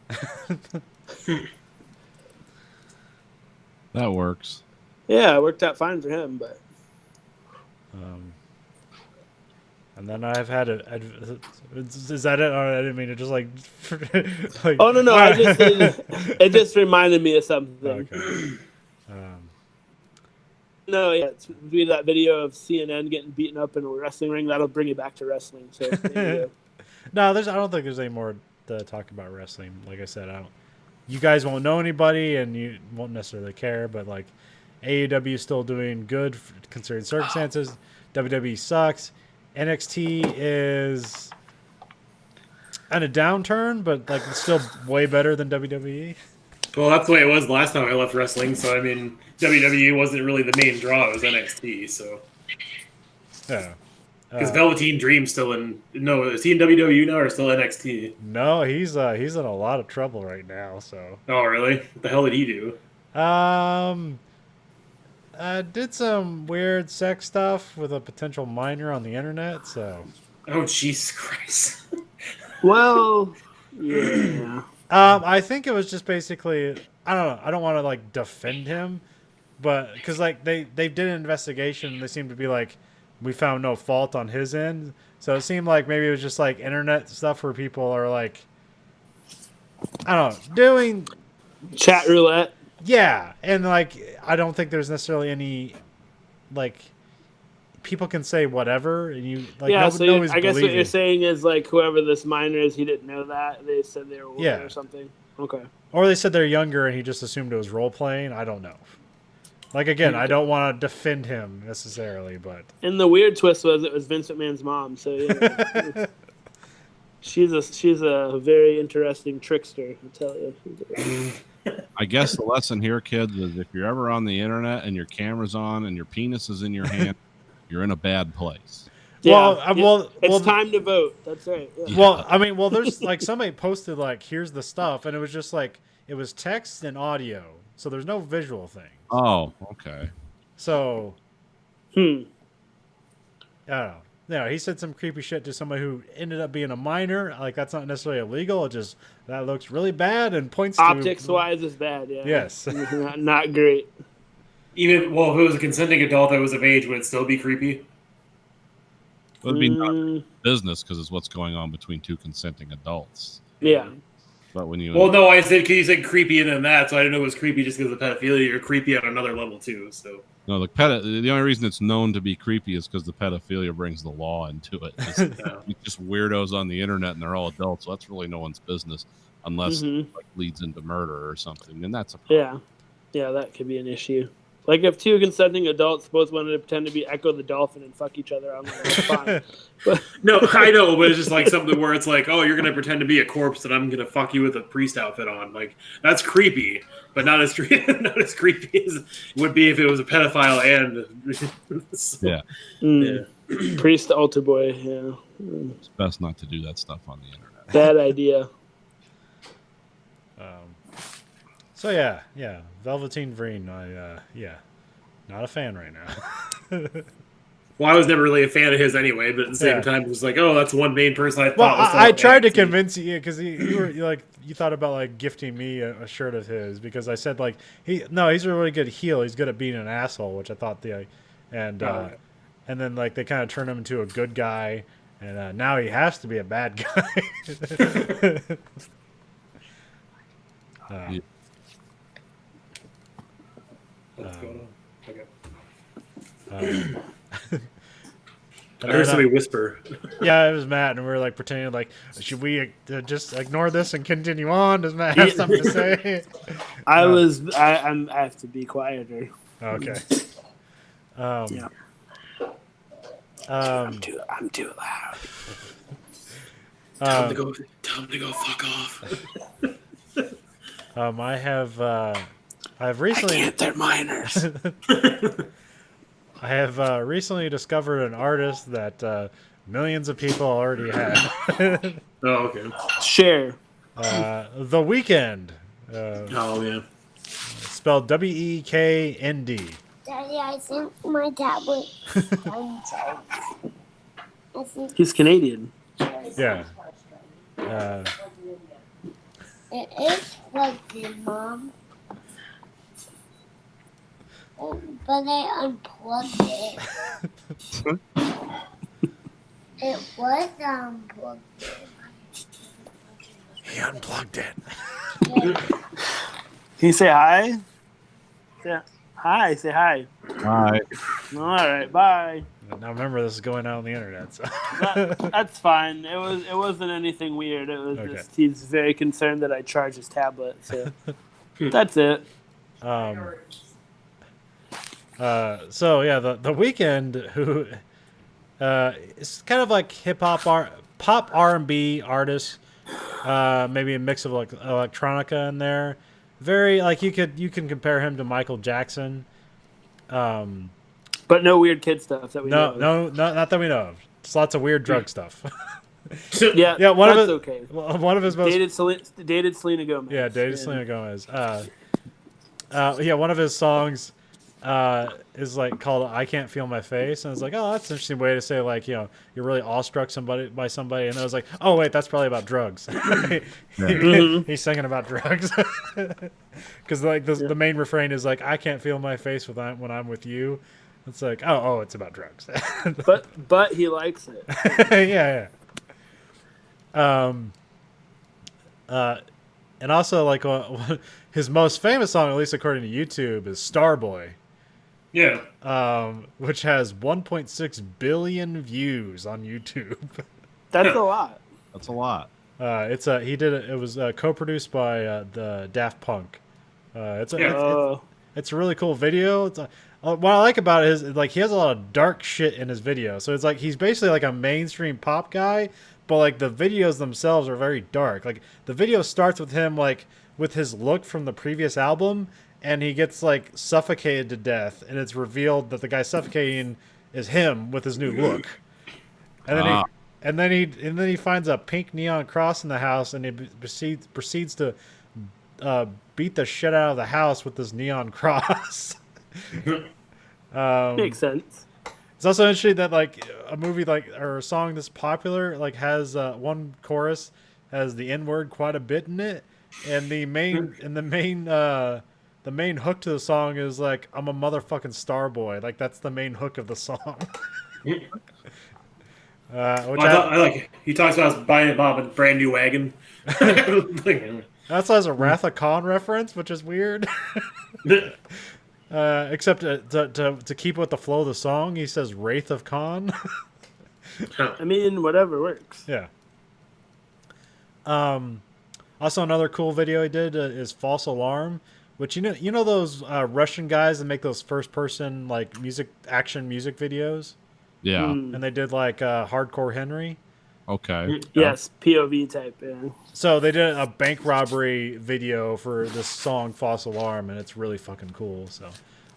That works. Yeah, it worked out fine for him, but. And then I've had is that it? I didn't mean to just like. Oh no! It just reminded me of something. Okay. No, yeah, it's be that video of CNN getting beaten up in a wrestling ring. That'll bring you back to wrestling. So there you go. No, I don't think there's any more to talk about wrestling. Like I said, you guys won't know anybody, and you won't necessarily care. But like, AEW is still doing good considering circumstances. WWE sucks. NXT is on a downturn, but like it's still way better than WWE. Well, that's the way it was last time I left wrestling. So I mean, WWE wasn't really the main draw; it was NXT. So Yeah. because Velveteen Dream's still in. No, is he in WWE now or still NXT? No, he's in a lot of trouble right now. So. Oh, really? What the hell did he do? Did some weird sex stuff with a potential minor on the internet. So. Oh, Jesus Christ! Well, yeah. I think it was just basically I don't know. I don't want to like defend him, but because like they did an investigation and they seemed to be like we found no fault on his end. So it seemed like maybe it was just like internet stuff where people are like I don't know, doing Chat roulette. yeah, and like I don't think there's necessarily any like people can say whatever, and you like Yeah, so nobody's I guess what believing. you're saying is like whoever this minor is, he didn't know that. They said they were older Yeah. or something. Okay. Or they said they're younger, and he just assumed it was role playing. I don't know. Like again, I don't want to defend him necessarily, but And the weird twist was it was Vince McMahon's mom. So yeah, she's a very interesting trickster. I tell you. I guess the lesson here, kids, is if you're ever on the internet and your camera's on and your penis is in your hand, you're in a bad place. well, Yeah, well, it's well, time to vote. That's right. Yeah. well, I mean, well, there's like somebody posted like here's the stuff, and it was just like it was text and audio, so there's no visual thing. Oh, okay. So Hmm. I don't know. Yeah, he said some creepy shit to somebody who ended up being a minor. Like that's not necessarily illegal. It just that looks really bad and points Optics to wise is bad. Yeah. Yes. not great. Even well, if it was a consenting adult that was of age, would it still be creepy? It would be not Mm, business because it's what's going on between two consenting adults. yeah. But when you Well, no, I said because you said creepy and then that, so I didn't know it was creepy just because of pedophilia. You're creepy on another level too. So no, the only reason it's known to be creepy is because the pedophilia brings the law into it. It's just weirdos on the internet and they're all adults, so that's really no one's business unless Mhm. it like, leads into murder or something, and that's a problem. Yeah, that could be an issue. Like if two consenting adults both wanted to pretend to be Echo the Dolphin and fuck each other, I'm like, that's fine. no, I know, but it's just like something where it's like, oh, you're gonna pretend to be a corpse and I'm gonna fuck you with a priest outfit on. Like that's creepy, but not as not as creepy as it would be if it was a pedophile and so, Yeah. Mm. Priest altar boy. Yeah. Mm. It's best not to do that stuff on the internet. Bad idea. So yeah, Velveteen Dream. Not a fan right now. Well, I was never really a fan of his anyway, but at the same Yeah. time, it was like, oh, that's one main person I thought. Well, was I tried to bad. convince you because you were like you thought about like gifting me a shirt of his because I said like he's a really good heel. He's good at being an asshole, which I thought and then like they kind of turned him into a good guy, and now he has to be a bad guy. Yeah. What's going on? Okay. And I heard somebody whisper. Yeah, it was Matt, and we were like pretending like, should we just ignore this and continue on? Does Matt have something to say? I have to be quieter. Okay. Yeah. I'm too loud. Tell him to go fuck off. I've recently They're minors. I have recently discovered an artist that millions of people already have. Oh, okay. Share. The Weeknd. Oh, yeah. Spelled WEKND. Daddy, I think my tablet. I think He's Canadian. Yeah. it is plugged in, Mom. But I unplugged it. It was unplugged. He unplugged it. Yeah. Can you say hi? Yeah. Hi. Say hi. Hi. All right. Bye. Now remember, this is going out on the internet. So. That's fine. It wasn't anything weird. It was Okay. just he's very concerned that I charge his tablet. So that's it. So yeah, the Weeknd, who is kind of like pop R&B artist, maybe a mix of like electronica in there. Very like you can compare him to Michael Jackson. But no weird kid stuff that we know. No, not that we know of. Just lots of weird drug stuff. Yeah, Yeah, one of that's it- okay. One of his most Dated Selena Gomez. Yeah, dated Selena Gomez. Yeah, one of his songs is like called "I Can't Feel My Face," and it's like, oh, that's an interesting way to say like you're really awestruck by somebody, and I was like, oh wait, that's probably about drugs. He's singing about drugs because like the main refrain is like, I can't feel my face when I'm with you. It's like, oh, it's about drugs. But he likes it. And also, like, his most famous song, at least according to YouTube, is Starboy, Yeah. which has 1.6 billion views on YouTube. That's a lot. That's a lot. It was co-produced by the Daft Punk. It's a really cool video. What I like about it is like he has a lot of dark shit in his video. So it's like he's basically like a mainstream pop guy, but like the videos themselves are very dark. Like the video starts with him like with his look from the previous album, and he gets like suffocated to death, and it's revealed that the guy suffocating is him with his new look. And then he finds a pink neon cross in the house, and he proceeds to beat the shit out of the house with this neon cross. Makes sense. It's also interesting that like a movie like or a song this popular like has one chorus has the N word quite a bit in it, and the main hook to the song is like I'm a motherfucking star boy. Like that's the main hook of the song. I like. He talks about buying Bob a brand new wagon. That's as a Wrath of Khan reference, which is weird. Except to keep with the flow of the song, he says Wraith of Khan. I mean, whatever works. Yeah. Also, another cool video he did is False Alarm, which you know those Russian guys that make those first person like action music videos. Yeah. And they did like Hardcore Henry. Okay. Yes, POV type. Yeah. So they did a bank robbery video for this song False Alarm, and it's really fucking cool. So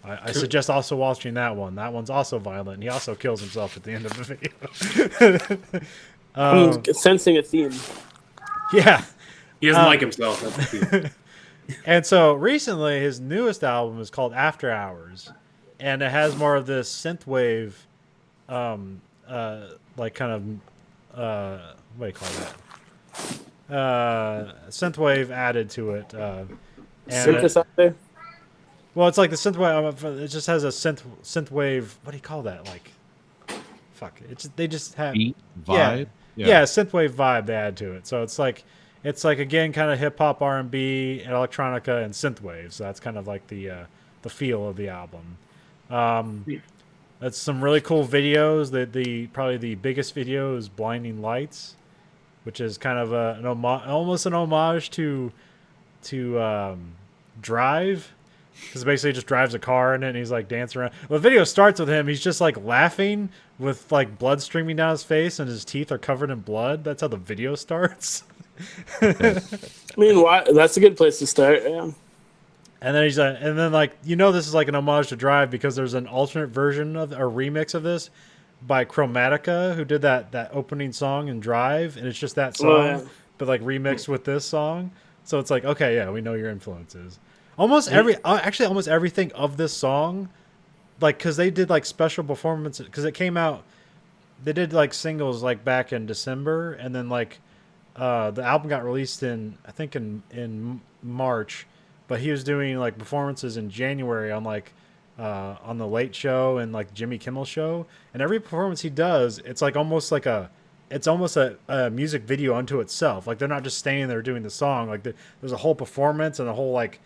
I suggest also watching that one. That one's also violent, and he also kills himself at the end of the video. I'm sensing a theme. Yeah. He doesn't like himself. That's the theme. And so recently, his newest album is called After Hours, and it has more of this synthwave, like kind of, what do you call that? Synthwave added to it. Synthesizer? Well, it's like the synthwave. It just has a synthwave. What do you call that? Like, fuck. They just have Beat, vibe. Yeah, synthwave vibe they add to it. So it's like again kind of hip hop, R&B, electronica, and synthwave. So that's kind of like the feel of the album. That's some really cool videos. Probably the biggest video is Blinding Lights, which is kind of almost an homage to Drive, because basically he just drives a car in it and he's like dancing around. Well, the video starts with him. He's just like laughing with like blood streaming down his face and his teeth are covered in blood. That's how the video starts. I mean, that's a good place to start. Yeah. And then like this is like an homage to Drive because there's an alternate version of a remix of this by Chromatica, who did that opening song in Drive, and it's just that song, but like remixed with this song. So it's like, okay, yeah, we know your influences. Almost everything of this song, like because they did like special performances because it came out. They did like singles like back in December, and then like the album got released in March. But he was doing like performances in January on like on the Late Show and like Jimmy Kimmel Show, and every performance he does, it's almost a music video unto itself. Like they're not just standing there doing the song. Like there's a whole performance and a whole like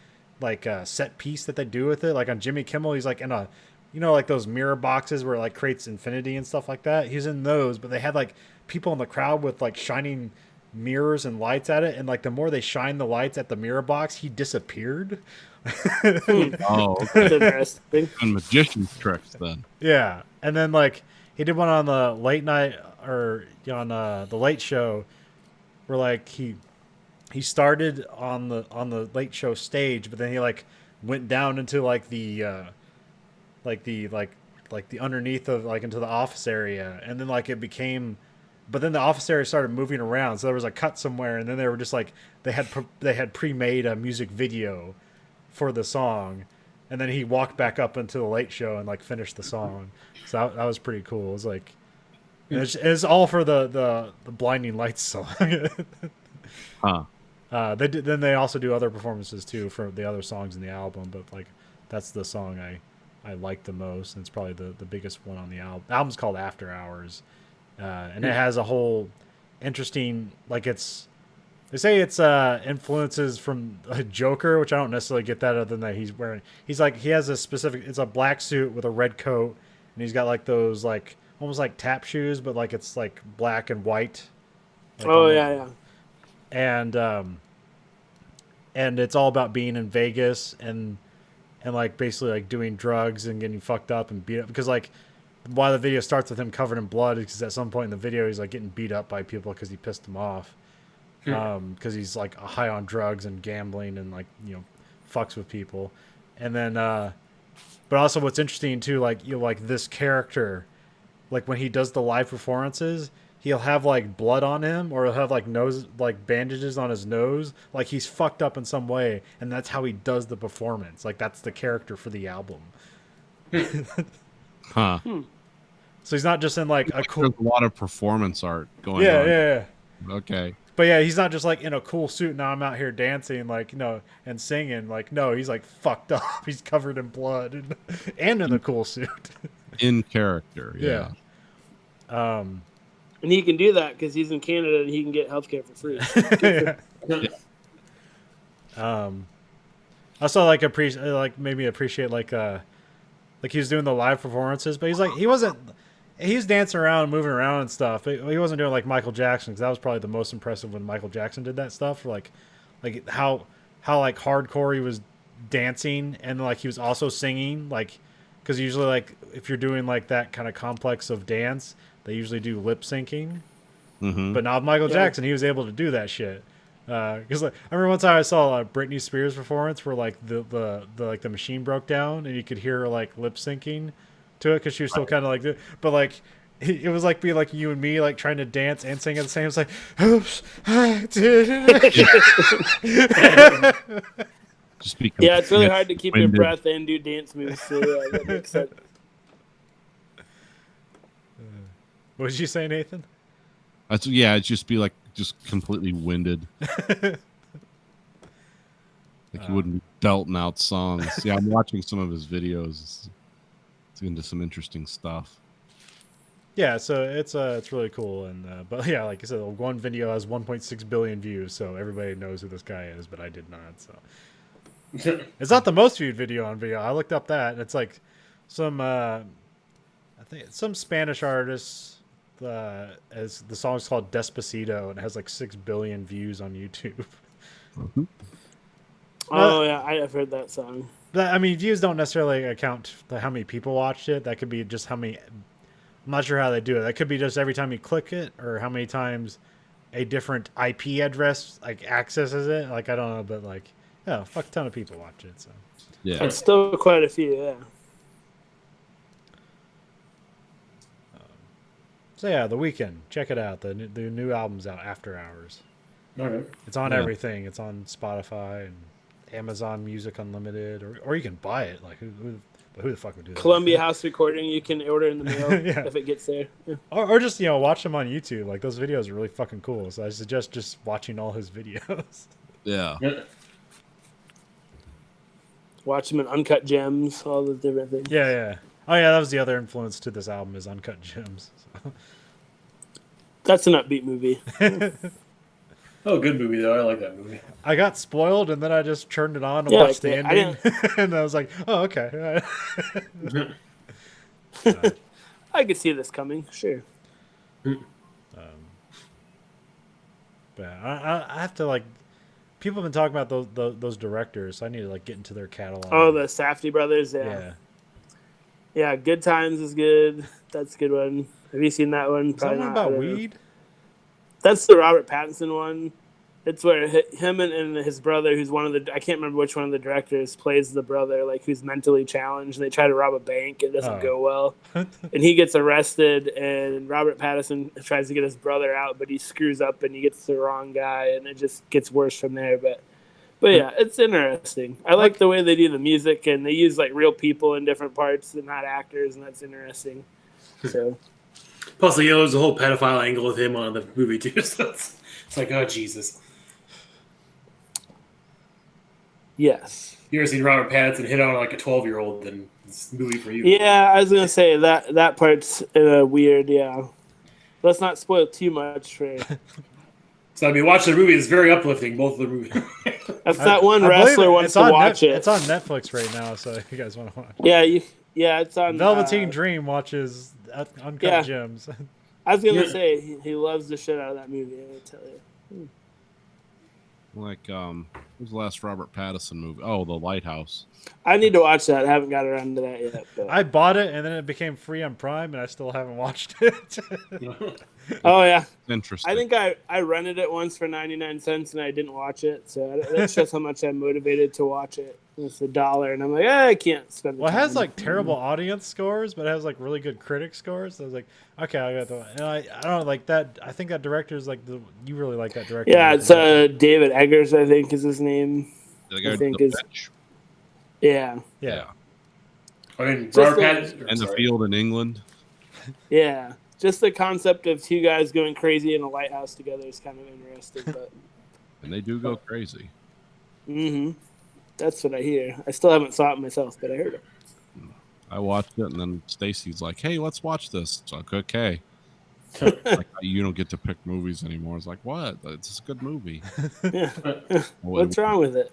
set piece that they do with it. Like on Jimmy Kimmel, he's like in a like those mirror boxes where it like creates infinity and stuff like that. He's in those, but they had like people in the crowd with like shining mirrors and lights at it, and like the more they shine the lights at the mirror box, he disappeared. Oh, okay. Interesting. And magician's tricks then. Yeah, and then like he did one on the late night or on the Late Show, where like he started on the Late Show stage, but then he like went down into like the underneath of like into the office area, and then like it became. But then the office area started moving around, so there was a cut somewhere, and then they were just like they had pre-made a music video for the song, and then he walked back up into the Late Show and like finished the song. So that was pretty cool. It was like it's all for the Blinding Lights song. Huh. Then they also do other performances too for the other songs in the album, but like that's the song I like the most, and it's probably the biggest one on the album. The album's called After Hours. And it has a whole interesting, like it's They say it's influences from Joker, which I don't necessarily get that other than that he's wearing. He's like he has a specific. It's a black suit with a red coat, and he's got like those like almost like tap shoes, but like it's like black and white. Like Oh on the- yeah. and it's all about being in Vegas and like basically like doing drugs and getting fucked up and beat up because like why the video starts with him covered in blood is because at some point in the video he's like getting beat up by people because he pissed them off because he's like high on drugs and gambling and like fucks with people and then but also what's interesting too like like this character like when he does the live performances he'll have like blood on him or he'll have like nose like bandages on his nose like he's fucked up in some way and that's how he does the performance like that's the character for the album. Huh. So he's not just in like a cool There's a lot of performance art going yeah on. yeah Okay. but yeah he's not just like in a cool suit now I'm out here dancing like and singing like no he's like fucked up he's covered in blood and in a cool suit. In character. Yeah. And he can do that because he's in Canada and he can get healthcare for free. Also like made me appreciate like he was doing the live performances but he's dancing around moving around and stuff but he wasn't doing like Michael Jackson because that was probably the most impressive when Michael Jackson did that stuff like how like hardcore he was dancing and like he was also singing like because usually like if you're doing like that kind of complex of dance they usually do lip syncing. Mm-hmm. But not Michael Jackson. He was able to do that shit. Because like, I remember one time I saw a Britney Spears performance where like the machine broke down and you could hear her like lip syncing to it because she was still kind of like, but like it was like being like you and me like trying to dance and sing at the same. It's like, oops, I did it. Just be Yeah, it's really hard to keep your winded. breath and do dance moves. So yeah, that makes sense. What did you say, Nathan? It'd just be like just completely winded. Like he wouldn't be belting out songs. Yeah, I'm watching some of his videos. It's into some interesting stuff. Yeah, so it's really cool and but yeah, like I said, one video has 1.6 billion views, so everybody knows who this guy is, but I did not. So it's not the most viewed video on video. I looked up that and it's like some I think it's some Spanish artists. As the song's called Despacito and it has like 6 billion views on YouTube. Oh yeah, I've heard that song. But, I mean, views don't necessarily account for how many people watched it. That could be just how many. I'm not sure how they do it. That could be just every time you click it, or how many times a different IP address like accesses it. Like I don't know, but like yeah, a fuck ton of people watch it. So Yeah. It's still quite a few. Yeah. so yeah, The Weeknd. Check it out. The new album's out, After Hours. All right. It's on Yeah. everything. It's on Spotify and Amazon Music Unlimited, or you can buy it. Like who the fuck would do that? Columbia House Recording, you can order in the mail Yeah. if it gets there. Yeah. Or just watch them on YouTube. Like those videos are really fucking cool. So I suggest just watching all his videos. Yeah. Watch them in Uncut Gems, all the different things. Yeah. Oh yeah, that was the other influence to this album is Uncut Gems. So. That's an upbeat movie. Oh, good movie though. I like that movie. I got spoiled, and then I just turned it on and Yeah, watched the I ending, and I was like, "Oh, okay." I could see this coming. Sure. But I have to like. People have been talking about those directors. So I need to like get into their catalog. Oh, the Safdie brothers. yeah. Yeah, Good Times is good. That's a good one. Have you seen that one? Is that one not. I about don't know. weed? That's the Robert Pattinson one. It's where him and his brother, who's one of the, I can't remember which one of the directors, plays the brother, like who's mentally challenged. And they try to rob a bank. It doesn't go well. And he gets arrested, and Robert Pattinson tries to get his brother out, but he screws up and he gets the wrong guy, and it just gets worse from there. But yeah, it's interesting. I like the way they do the music, and they use like real people in different parts and not actors, and that's interesting. So. Plus, there's a whole pedophile angle with him on the movie too. So it's like, oh Jesus. Yes. You ever seen Robert Pattinson hit on like a 12-year-old? Then it's a movie for you. Yeah, I was gonna say that part's weird. Yeah, let's not spoil too much for So I mean, watching the movie is very uplifting. Both of the movies. If that one I believe wrestler wants it's to on watch it. It's on Netflix right now, so if you guys want to watch. Yeah, it's on. Velveteen Dream watches Uncut yeah. Gems. I was gonna say he loves the shit out of that movie. I tell you. Like, what was the last Robert Pattinson movie? Oh, The Lighthouse. I need to watch that. I haven't got around to that yet. But. I bought it and then it became free on Prime, and I still haven't watched it. Oh yeah, Interesting. I think I rented it once for 99 cents and I didn't watch it. So that shows how much I'm motivated to watch it. It's $1, and I'm like, I can't spend. The Well, it has time. like terrible audience scores, but it has like really good critic scores. So I was like, okay, I got the. And I don't know, like that. I think that director's like you really like that director. Yeah, it's David Eggers, I think is his name. The guy I think the is- bench. Yeah, Yeah. I mean, Just Robert the- Pattinson. And the sorry. field in England. yeah. Just the concept of two guys going crazy in a lighthouse together is kind of interesting, but. And they do go crazy. That's what I hear. I still haven't saw it myself, but I heard it. I watched it, and then Stacy's like, "Hey, let's watch this." It's like, okay. Like, you don't get to pick movies anymore. It's like, what? It's a good movie. What's wrong with it?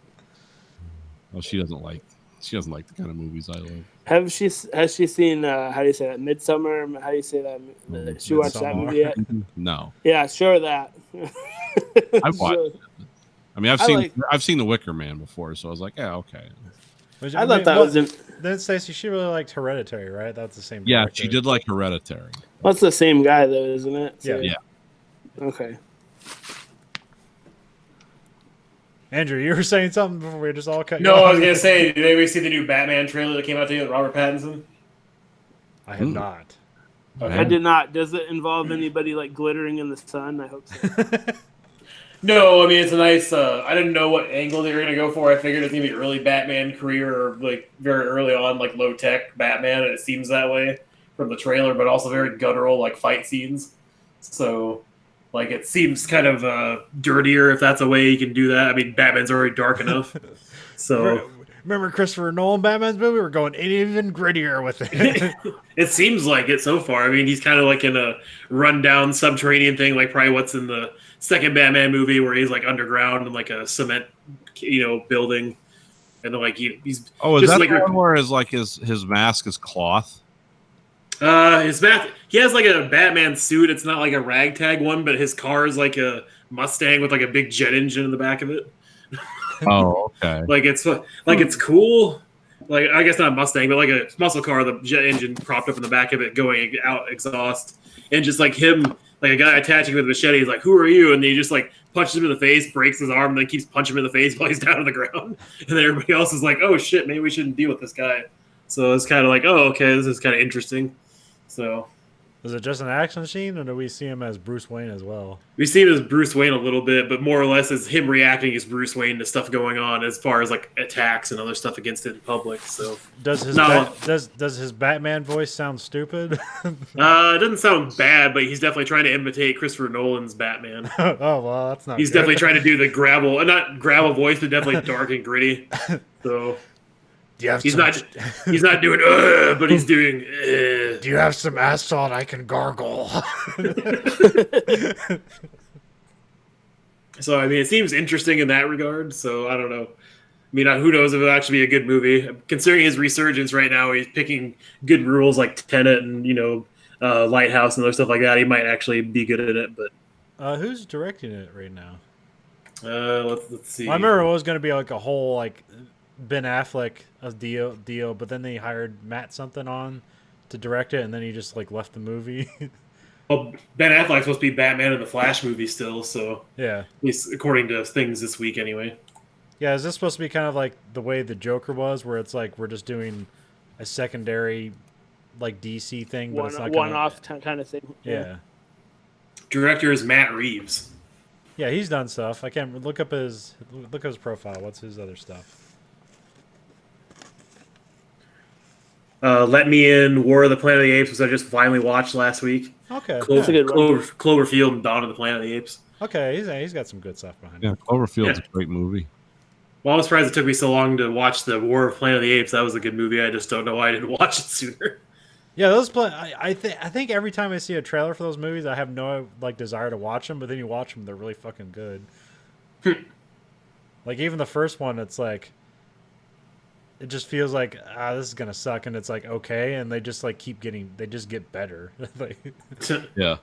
Well, she doesn't like the kind of movies I love. Has she seen how do you say that Midsummer? How do you say that? She watched that Midsommar. movie yet? No, Yeah, sure that. I've watched it. I mean, I've seen The Wicker Man before, so I was like, yeah, okay. Which, I thought that was in. Then Stacey, she really liked Hereditary, right? That's the same. Yeah, director. she did like Hereditary. That's the same guy though, isn't it? So- Yeah. Okay. Andrew, you were saying something before we just all cut. you No, off? I was gonna say, did anybody see the new Batman trailer that came out today with Robert Pattinson? I have not. I did not. Does it involve anybody like glittering in the sun? I hope so. No, I mean it's a nice. I didn't know what angle they were gonna go for. I figured it's gonna be early Batman career, or like very early on, like low tech Batman, and it seems that way from the trailer. But also very guttural, like fight scenes. So, like it seems kind of dirtier if that's a way you can do that. I mean, Batman's already dark enough. So Remember Christopher Nolan Batman's movie? We're going even grittier with it. it seems like it so far. I mean, he's kind of like in a rundown subterranean thing, like probably what's in the second Batman movie where he's like underground in like a cement, building, and then like he's Oh, is just that like the one where his mask is cloth? his mask. He has like a Batman suit. It's not like a ragtag one, but his car is like a Mustang with like a big jet engine in the back of it. Oh, okay. Like it's cool. Like I guess not a Mustang, but like a muscle car, the jet engine propped up in the back of it, going out exhaust, and just like him, like a guy attaching with a machete. He's like, "Who are you?" And he just like punches him in the face, breaks his arm, and then keeps punching him in the face while he's down on the ground. And then everybody else is like, "Oh shit, maybe we shouldn't deal with this guy." So it's kind of like, "Oh, okay, this is kind of interesting." So Is it just an action scene, or do we see him as Bruce Wayne as well? we see him as Bruce Wayne a little bit, but more or less as him reacting as Bruce Wayne to stuff going on as far as like attacks and other stuff against it in public. So Does his No. does his Batman voice sound stupid? it doesn't sound bad, but he's definitely trying to imitate Christopher Nolan's Batman. Oh well, that's not. He's good. definitely trying to do the not gravel voice, but definitely dark and gritty. So Do you have he's some, not doing but he's doing. Do you have some asphalt I can gargle? So I mean, it seems interesting in that regard. So I don't know. I mean, who knows if it'll actually be a good movie? Considering his resurgence right now, he's picking good rules like Tenet and Lighthouse and other stuff like that. He might actually be good at it. But Who's directing it right now? let's see. I remember it was going to be like a whole like Ben Affleck deal, but then they hired Matt something on to direct it, and then he just like left the movie. Well, Ben Affleck's supposed to be Batman in the Flash movie still, so Yeah. at least according to things this week anyway. Yeah, is this supposed to be kind of like the way the Joker was, where it's like we're just doing a secondary like DC thing, but it's not gonna- one-off kind of thing. Yeah. Director is Matt Reeves. Yeah, he's done stuff. I can't look up his profile. What's his other stuff? Let Me In, War of the Planet of the Apes, which I just finally watched last week. Okay. That's a good one. Cloverfield and Dawn of the Planet of the Apes. Okay, he's got some good stuff behind him. Yeah, Cloverfield's Yeah. a great movie. Well, I'm surprised it took me so long to watch the War of Planet of the Apes. That was a good movie. I just don't know why I didn't watch it sooner. Yeah, those play. I think every time I see a trailer for those movies, I have no like desire to watch them. But then you watch them, they're really fucking good. Like even the first one, it's like it just feels like this is gonna suck, and it's like okay, and they just like they just get better. Like, Yeah.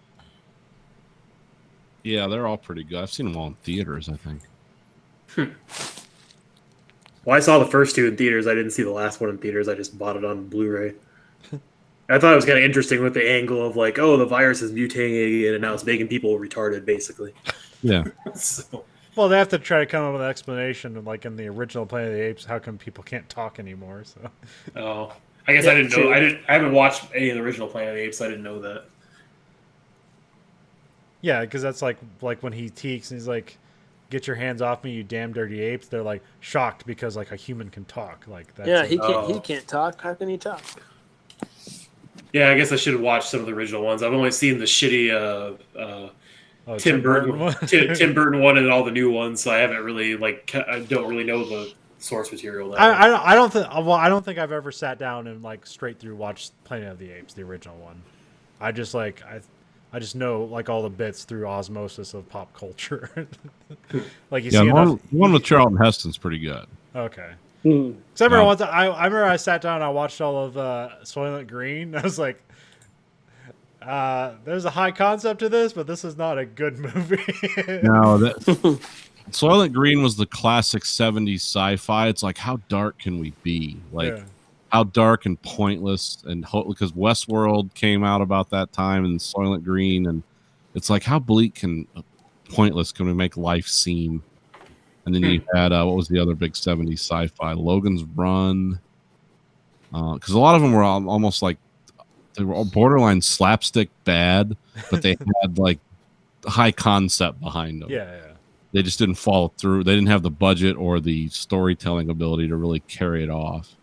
Yeah, they're all pretty good. I've seen them all in theaters, I think. Well, I saw the first two in theaters. I didn't see the last one in theaters. I just bought it on Blu-ray. I thought it was kind of interesting with the angle of like, oh, the virus is mutating and now it's making people retarded, basically. Yeah. So, well, they have to try to come up with an explanation, like in the original Planet of the Apes, how come people can't talk anymore? So, oh, I guess I didn't know. I haven't watched any of the original Planet of the Apes. So I didn't know that. yeah, because that's like when he teaks and he's like, "Get your hands off me, you damn dirty apes!" They're like shocked because like a human can talk. Like that's Yeah, he can't. He can't talk. How can he talk? Yeah, I guess I should have watched some of the original ones. I've only seen the shitty Tim Burton one. Tim Burton one and all the new ones, so I haven't really I don't really know the source material. I don't think. Well, I don't think I've ever sat down and like straight through watched Planet of the Apes, the original one. I just like I just know like all the bits through osmosis of pop culture. Like you Yeah, see the enough. one with Charlton Heston's pretty good. Okay. Hmm. So I remember No. once I remember I sat down and I watched all of Soylent Green. I was like, there's a high concept to this, but this is not a good movie. No, Soylent Green was the classic 70s sci-fi. It's like, how dark can we be? Like, Yeah. how dark and pointless, and because Westworld came out about that time, and Soylent Green, and it's like, how bleak and pointless can we make life seem? And then you had what was the other big 70s sci-fi? Logan's Run, because a lot of them were almost like they were all borderline slapstick bad, but they had like high concept behind them. Yeah. They just didn't follow through. They didn't have the budget or the storytelling ability to really carry it off.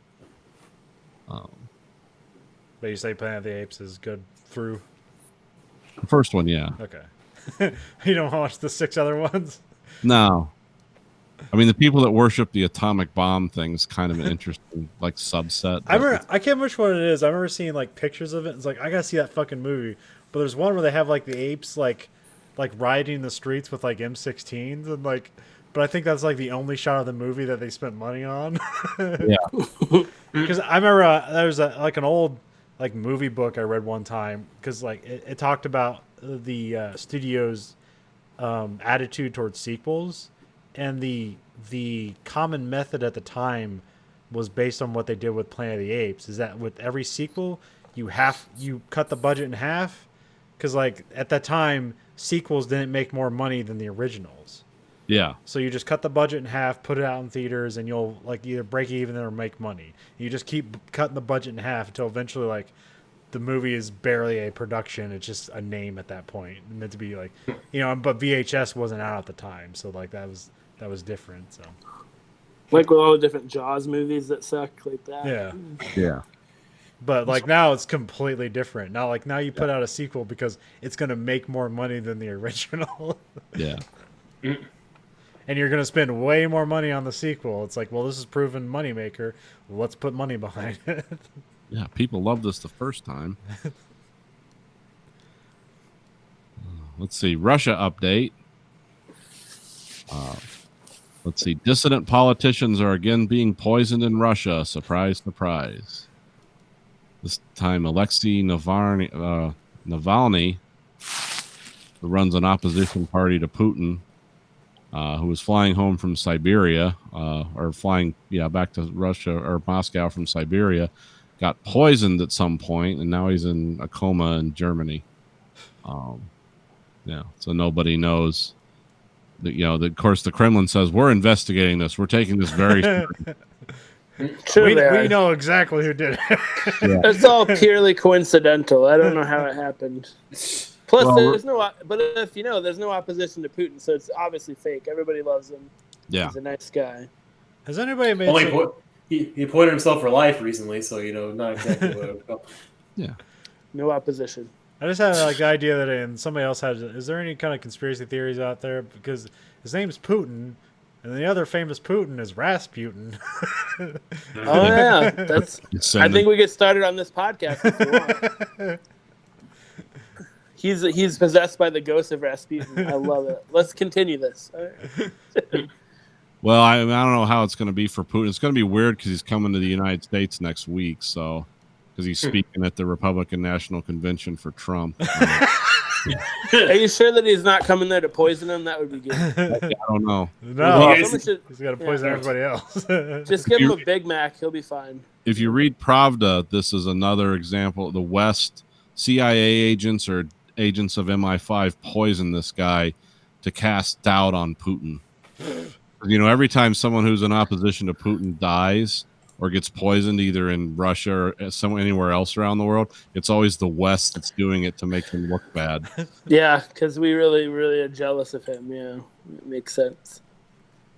But you say Planet of the Apes is good through. The first one, yeah. Okay. You don't watch the 6 other ones? No. I mean, the people that worship the atomic bomb thing is kind of an interesting, like, subset. I can't remember which one it is. I remember seeing like pictures of it. It's like I gotta see that fucking movie. But there's one where they have like the apes like riding the streets with like M16s and like. But I think that's like the only shot of the movie that they spent money on. Yeah. Because I remember there was an old like movie book I read one time because like it talked about the studio's attitude towards sequels, and the common method at the time was based on what they did with Planet of the Apes. Is that with every sequel you cut the budget in half because like at that time sequels didn't make more money than the originals. Yeah. So you just cut the budget in half, put it out in theaters, and you'll like either break even or make money. You just keep cutting the budget in half until eventually like the movie is barely a production. It's just a name at that point. It's meant to be like, but VHS wasn't out at the time. So like that was different. So Like with all the different Jaws movies that suck like that. yeah. Yeah. But like now it's completely different. Now you put out a sequel because it's going to make more money than the original. Yeah. And you're going to spend way more money on the sequel. It's like, well, this is proven moneymaker. Let's put money behind it. Yeah. People loved this the first time. Let's see. Russia update. Let's see. Dissident politicians are again being poisoned in Russia. Surprise, surprise. This time, Alexei Navalny, who runs an opposition party to Putin, who was flying home from Siberia, or flying back to Russia or Moscow from Siberia, got poisoned at some point, and now he's in a coma in Germany. So nobody knows. Of course, the Kremlin says we're investigating this. We're taking this very seriously. Sure we they are. know exactly who did it. It's all purely coincidental. I don't know how it happened. Plus, there's there's no opposition to Putin, so it's obviously fake. Everybody loves him. Yeah. He's a nice guy. Has anybody made he appointed himself for life recently, so not exactly what I would call. Yeah. No opposition. I just had like the idea that, and somebody else had. Is there any kind of conspiracy theories out there? Because his name's Putin, And the other famous Putin is Rasputin. Oh yeah, that's. I think we get started on this podcast if you want. He's possessed by the ghost of Rasputin. I love it. Let's continue this. All right. Well, I don't know how it's going to be for Putin. It's going to be weird because he's coming to the United States next week. So, because he's speaking at the Republican National Convention for Trump. Are you sure that he's not coming there to poison him? That would be good. I don't know. No, Someone should- he's got to poison everybody else. just give him a Big Mac. He'll be fine. If you read Pravda, this is another example. The West CIA agents or agents of MI5 poisoned this guy to cast doubt on Putin. You know, every time someone who's in opposition to Putin dies or gets poisoned, either in Russia or anywhere else around the world, it's always the West that's doing it to make him look bad. Yeah, because we really are jealous of him. Yeah, it makes sense.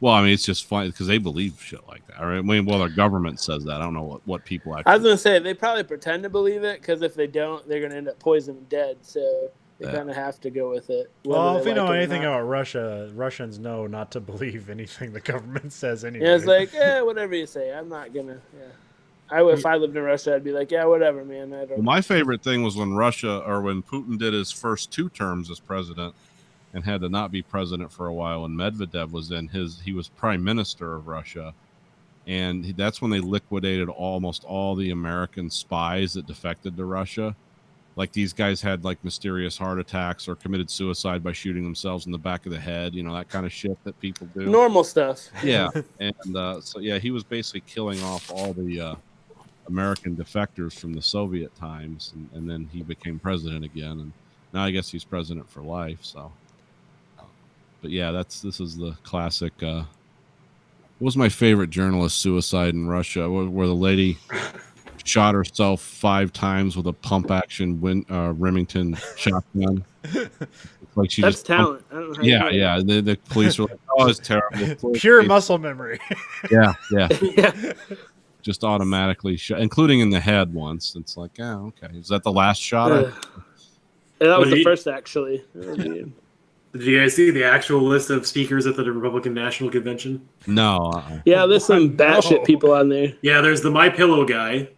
Well, I mean, it's just funny because they believe shit like that. Right? I mean, well, their government says that. I don't know what people actually. I was gonna say they probably pretend to believe it because if they don't, they're gonna end up poisoned and dead. So they kind of have to go with it. Well, if you know anything about about Russia, Russians know not to believe anything the government says anyway. yeah, it's like whatever you say. I'm not gonna. Yeah, if I lived in Russia, I'd be like, yeah, whatever, man. I don't. Well, my favorite thing was when when Putin did his first 2 terms as president and had to not be president for a while, and Medvedev was he was prime minister of Russia. And that's when they liquidated almost all the American spies that defected to Russia. Like these guys had like mysterious heart attacks or committed suicide by shooting themselves in the back of the head, you know, that kind of shit that people do. Normal stuff. Yeah. And so, yeah, he was basically killing off all the American defectors from the Soviet times. And then he became president again. And now I guess he's president for life. So, but yeah, this is the classic. What was my favorite journalist suicide in Russia where the lady shot herself 5 times with a pump action Remington shotgun. Like she That's just talent. I don't know how you do it. yeah. The police were like, "Oh, it's terrible." Pure muscle memory. Yeah. Yeah. Just automatically shot, including in the head once. It's like, oh, okay. Is that the last shot? Yeah, that was Well, the first, actually. Did you guys see the actual list of speakers at the Republican National Convention? No. Yeah, there's some batshit people on there. Yeah, there's the My Pillow guy.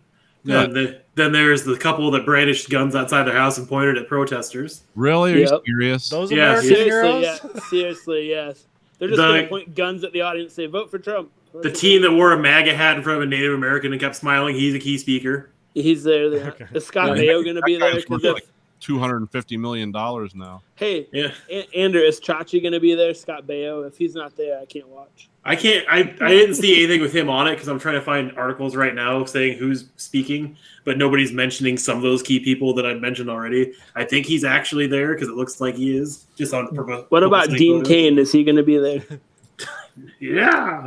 Yeah. Then there's the couple that brandished guns outside their house and pointed at protesters. Really? Are you Yep. serious? Those Yeah, American Seriously, heroes. yeah. Seriously, yes. They're just The- going to point guns at the audience and say, vote for Trump. The teen that wore a MAGA hat in front of a Native American and kept smiling, he's a key speaker. He's there. Okay. Is Scott Yeah. Baio going to be there? That guy's 'Cause worth if- like $250 million now. hey, Yeah. Andrew, is Chachi going to be there? Scott Baio? If he's not there, I can't watch. I didn't see anything with him on it because I'm trying to find articles right now saying who's speaking, but nobody's mentioning some of those key people that I've mentioned already. I think he's actually there because it looks like he is. Just on What about Dean Cain? Is he going to be there? Yeah.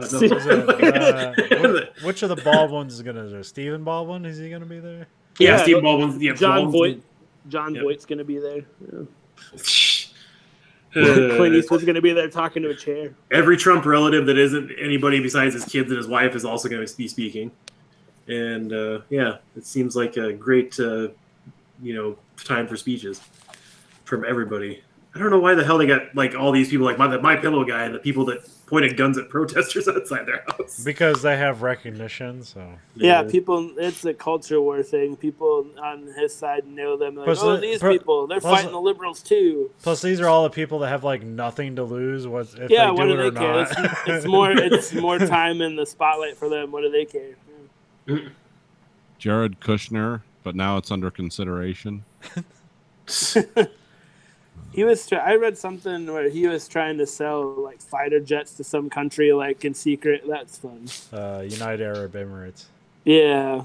Which of the Baldwins is gonna do? Stephen Baldwin? Is he gonna be there? Yeah, Yeah, Steve Baldwin's. Yeah, John Baldwin's- Voight. John Yep. Voight's going to be there. Yeah. Uh, Clint Eastwood's going to be there talking to a chair. Every Trump relative that isn't anybody besides his kids and his wife is also going to be speaking. And yeah, it seems like a great, time for speeches from everybody. I don't know why the hell they got like all these people like my Pillow guy and the people that pointed guns at protesters outside their house. Because they have recognition. So Yeah, people. It's a culture war thing. People on his side know them. Like, Plus oh, the- these plus- people, they're plus- fighting the liberals too. plus these are all the people that have like nothing to lose. If Yeah, they what do do it or they care? not. It's more time in the spotlight for them. What do they care? Jared Kushner, but now it's under consideration. I read something where he was trying to sell like fighter jets to some country like in secret. That's fun. United Arab Emirates. Yeah,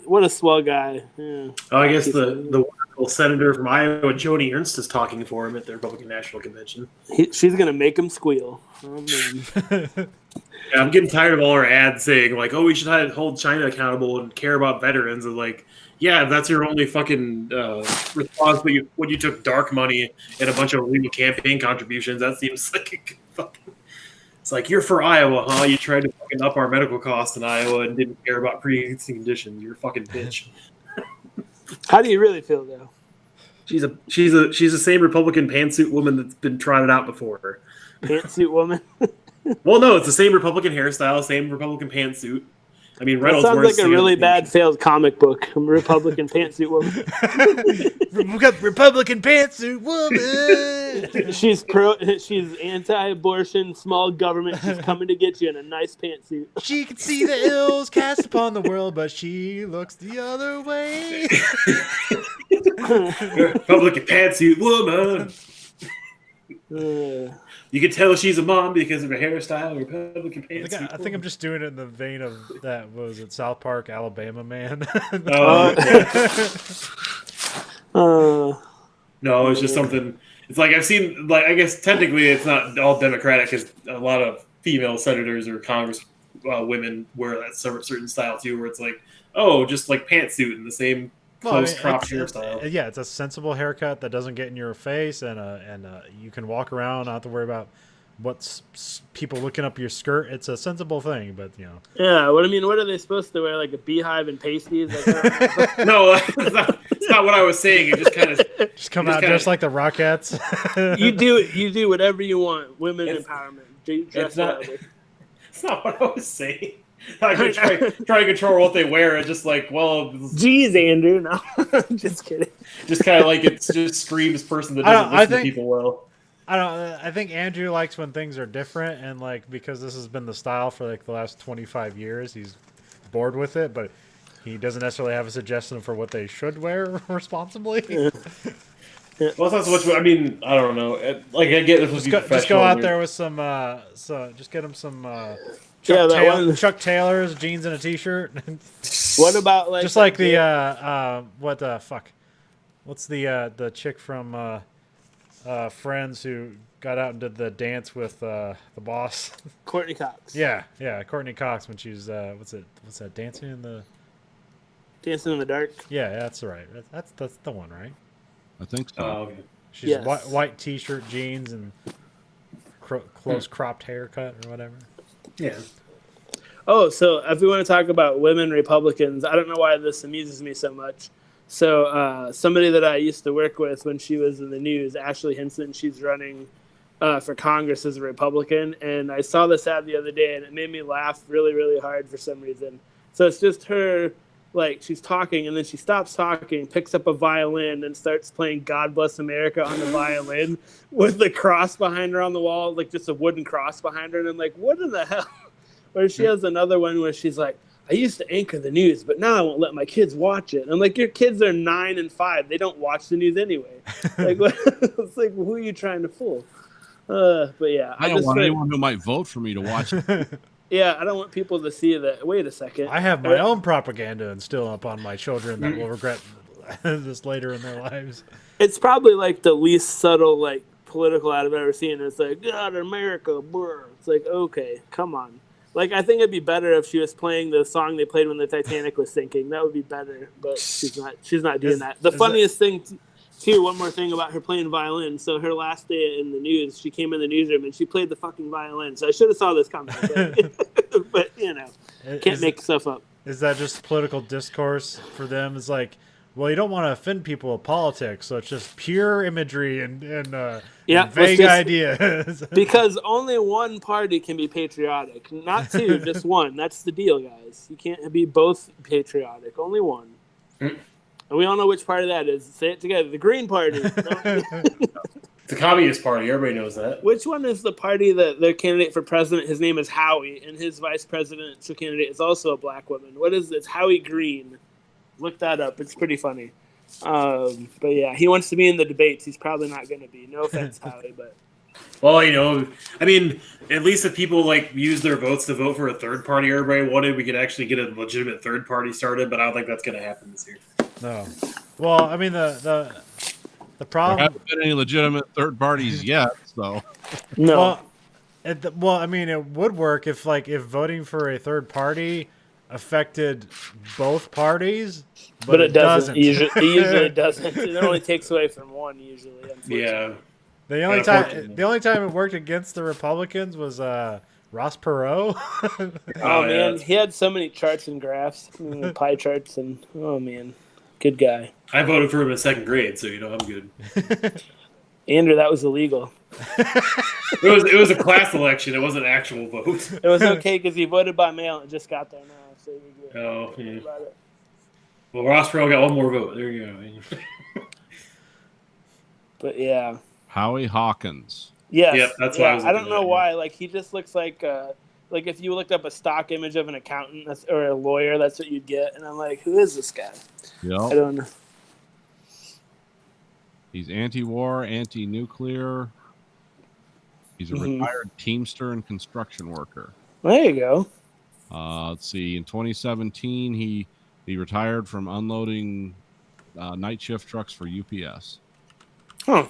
what a swell guy. Yeah. Oh, I guess the wonderful senator from Iowa, Joni Ernst, is talking for him at the Republican National Convention. She's gonna make him squeal. Oh, man. Yeah, I'm getting tired of all our ads saying like, "Oh, we should hold China accountable and care about veterans." And like, yeah, if that's your only fucking response when you took dark money and a bunch of illegal campaign contributions. That seems like a good fucking. It's like you're for Iowa, huh? You tried to fucking up our medical costs in Iowa and didn't care about pre-existing conditions. You're a fucking bitch. How do you really feel though? She's the same Republican pantsuit woman that's been trotted out before her. Pantsuit woman. Well, no, it's the same Republican hairstyle, same Republican pantsuit. I mean, That Reynolds sounds wears like the a same really thing. bad failed comic book. Republican pantsuit woman. We got Republican pantsuit woman. She's anti-abortion, small government. She's coming to get you in a nice pantsuit. She can see the ills cast upon the world, but she looks the other way. Republican pantsuit woman. Uh, You can tell she's a mom because of her hairstyle. Republican I pantsuit. think I'm just doing it in the vein of that. What was it, South Park, Alabama man? Oh, uh, no, it's just something. It's like I've seen. Like I guess technically it's not all Democratic because a lot of female senators or Congress women wear that certain style too, where it's like, oh, just like pantsuit in the same close cropped hairstyle. Yeah, it's a sensible haircut that doesn't get in your face, and you can walk around, not have to worry about what's people looking up your skirt. It's a sensible thing, but you know. yeah. What are they supposed to wear? Like a beehive and pasties? Like, No, it's not what I was saying. It just kind of. Just come Just out kinda- just like the Rockettes. you do whatever you want. Women empowerment. Dress not- whatever. It's not what I was saying. I could try to control what they wear. It's just like, well, Jeez, Andrew. No, just kidding. just kind of like it just screams person that I doesn't don't- I listen think- to people well. I think Andrew likes when things are different, and like because this has been the style for like the last 25 years, he's bored with it, but he doesn't necessarily have a suggestion for what they should wear responsibly. Well, it's not so much. I mean, I don't know. Like I get this. Just go out there with some just get him some Yeah, that one- Chuck Taylors, jeans and a t-shirt. What about like Just like the what the fuck? What's the chick from Friends who got out and did the dance with the boss? Courtney Cox? Yeah, Courtney Cox when she's what's that dancing in the Dancing in the Dark. Yeah, that's right. That's the one, right? I think so. Oh, okay. She's Yes. white t-shirt, jeans, and close cropped haircut or whatever. Yeah. Oh, so if we want to talk about women Republicans, I don't know why this amuses me so much. So somebody that I used to work with when she was in the news, Ashley Hinson, she's running for Congress as a Republican. And I saw this ad the other day, and it made me laugh really, really hard for some reason. So it's just her, like, she's talking, and then she stops talking, picks up a violin, and starts playing God Bless America on the violin with the cross behind her on the wall, like just a wooden cross behind her. And I'm like, what in the hell? Or she has another one where she's like, I used to anchor the news, but now I won't let my kids watch it. And I'm like, your kids are 9 and 5. They don't watch the news anyway. Like, it's like, who are you trying to fool? But yeah, I don't want anyone who might vote for me to watch it. Yeah, I don't want people to see that. Wait a second. I have my own propaganda instilled upon my children that will regret this later in their lives. It's probably like the least subtle, like, political ad I've ever seen. It's like, God, America, brr. It's like, okay, come on. Like, I think it'd be better if she was playing the song they played when the Titanic was sinking. That would be better, but she's not. She's not doing that. The funniest thing, too, one more thing about her playing violin. So her last day in the news, she came in the newsroom and she played the fucking violin. So I should have saw this coming, but you know, can't make stuff up. Is that just political discourse for them? It's like, well, you don't want to offend people with politics, so it's just pure imagery and vague ideas. Because only one party can be patriotic, not two, just one. That's the deal, guys. You can't be both patriotic, only one. And we all know which party that is. Say it together. The Green Party. It's the Communist Party. Everybody knows that. Which one is the party that their candidate for president, his name is Howie, and his vice presidential candidate is also a black woman? What is this? Howie Green. Look that up. It's pretty funny. But yeah, he wants to be in the debates. He's probably not going to be. No offense, Howie, but... Well, you know, I mean, at least if people like use their votes to vote for a third party everybody wanted, we could actually get a legitimate third party started. But I don't think that's going to happen this year. No. Well, I mean the There problem. haven't been any legitimate third parties yet, so No. Well, I mean, it would work if voting for a third party affected both parties, but it doesn't. It usually doesn't. It only takes away from one, usually. Yeah. The only time it worked against the Republicans was Ross Perot. Oh man, he had so many charts and graphs, pie charts, and oh man, good guy. I voted for him in second grade, so you know I'm good. Andrew, that was illegal. It was a class election. It wasn't an actual vote. It was okay because he voted by mail and it just got there now. So you're good. Oh, Don't worry yeah. about it. Well, Ross Perot got one more vote. There you go. But yeah. Howie Hawkins. Yes. Yep, that's what I was I don't looking know at, why. Like he just looks like if you looked up a stock image of an accountant or a lawyer, that's what you'd get. And I'm like, who is this guy? I Yep. don't know. He's anti-war, anti-nuclear. He's a Mhm. retired teamster and construction worker. There you go. Let's see. In 2017, he retired from unloading night shift trucks for UPS. Huh.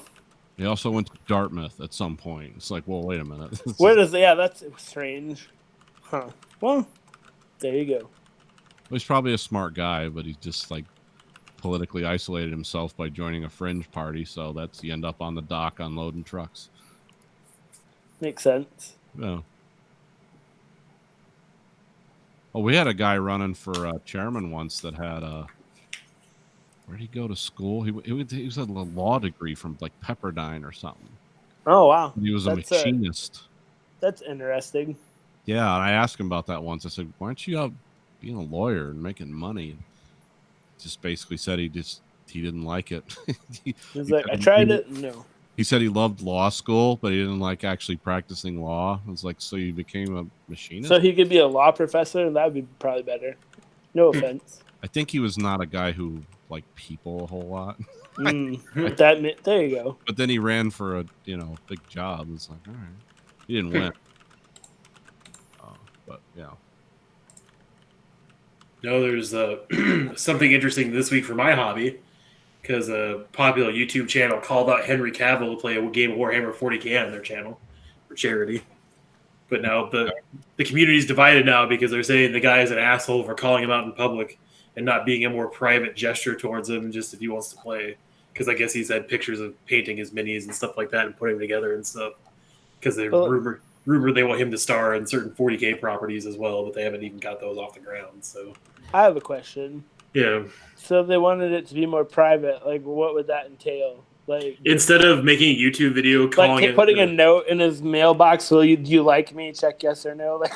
He also went to Dartmouth at some point. It's like, well, wait a minute. Where does yeah? That's strange. Huh. Well, there you go. He's probably a smart guy, but he's just like politically isolated himself by joining a fringe party. So that's you end up on the dock unloading trucks. Makes sense. Yeah. Oh, we had a guy running for chairman once that had where'd he go to school? He was a law degree from like Pepperdine or something. Oh wow, He was a That's, machinist. that's interesting. Yeah, and I asked him about that once. I said, "Why aren't you out being a lawyer and making money?" Just basically said he didn't like it. He's like, I tried it. No. He said he loved law school, but he didn't like actually practicing law. I was like, so you became a machinist? So he could be a law professor, and that would be probably better. No offense. I think he was not a guy who liked people a whole lot. There you go. But then he ran for a big job. It's like, all right, he didn't win. But yeah. No, there's something interesting this week for my hobby because a popular YouTube channel called out Henry Cavill to play a game of Warhammer 40k on their channel for charity. But now the community's divided now because they're saying the guy is an asshole for calling him out in public and not being a more private gesture towards him just if he wants to play. Because I guess he's had pictures of painting his minis and stuff like that and putting them together and stuff. Because they rumor they want him to star in certain 40k properties as well, but they haven't even got those off the ground. So I have a question. yeah. So they wanted it to be more private. Like, what would that entail? Like, Instead of making a YouTube video calling like putting a note in his mailbox. Will do you like me? Check yes or no. Like,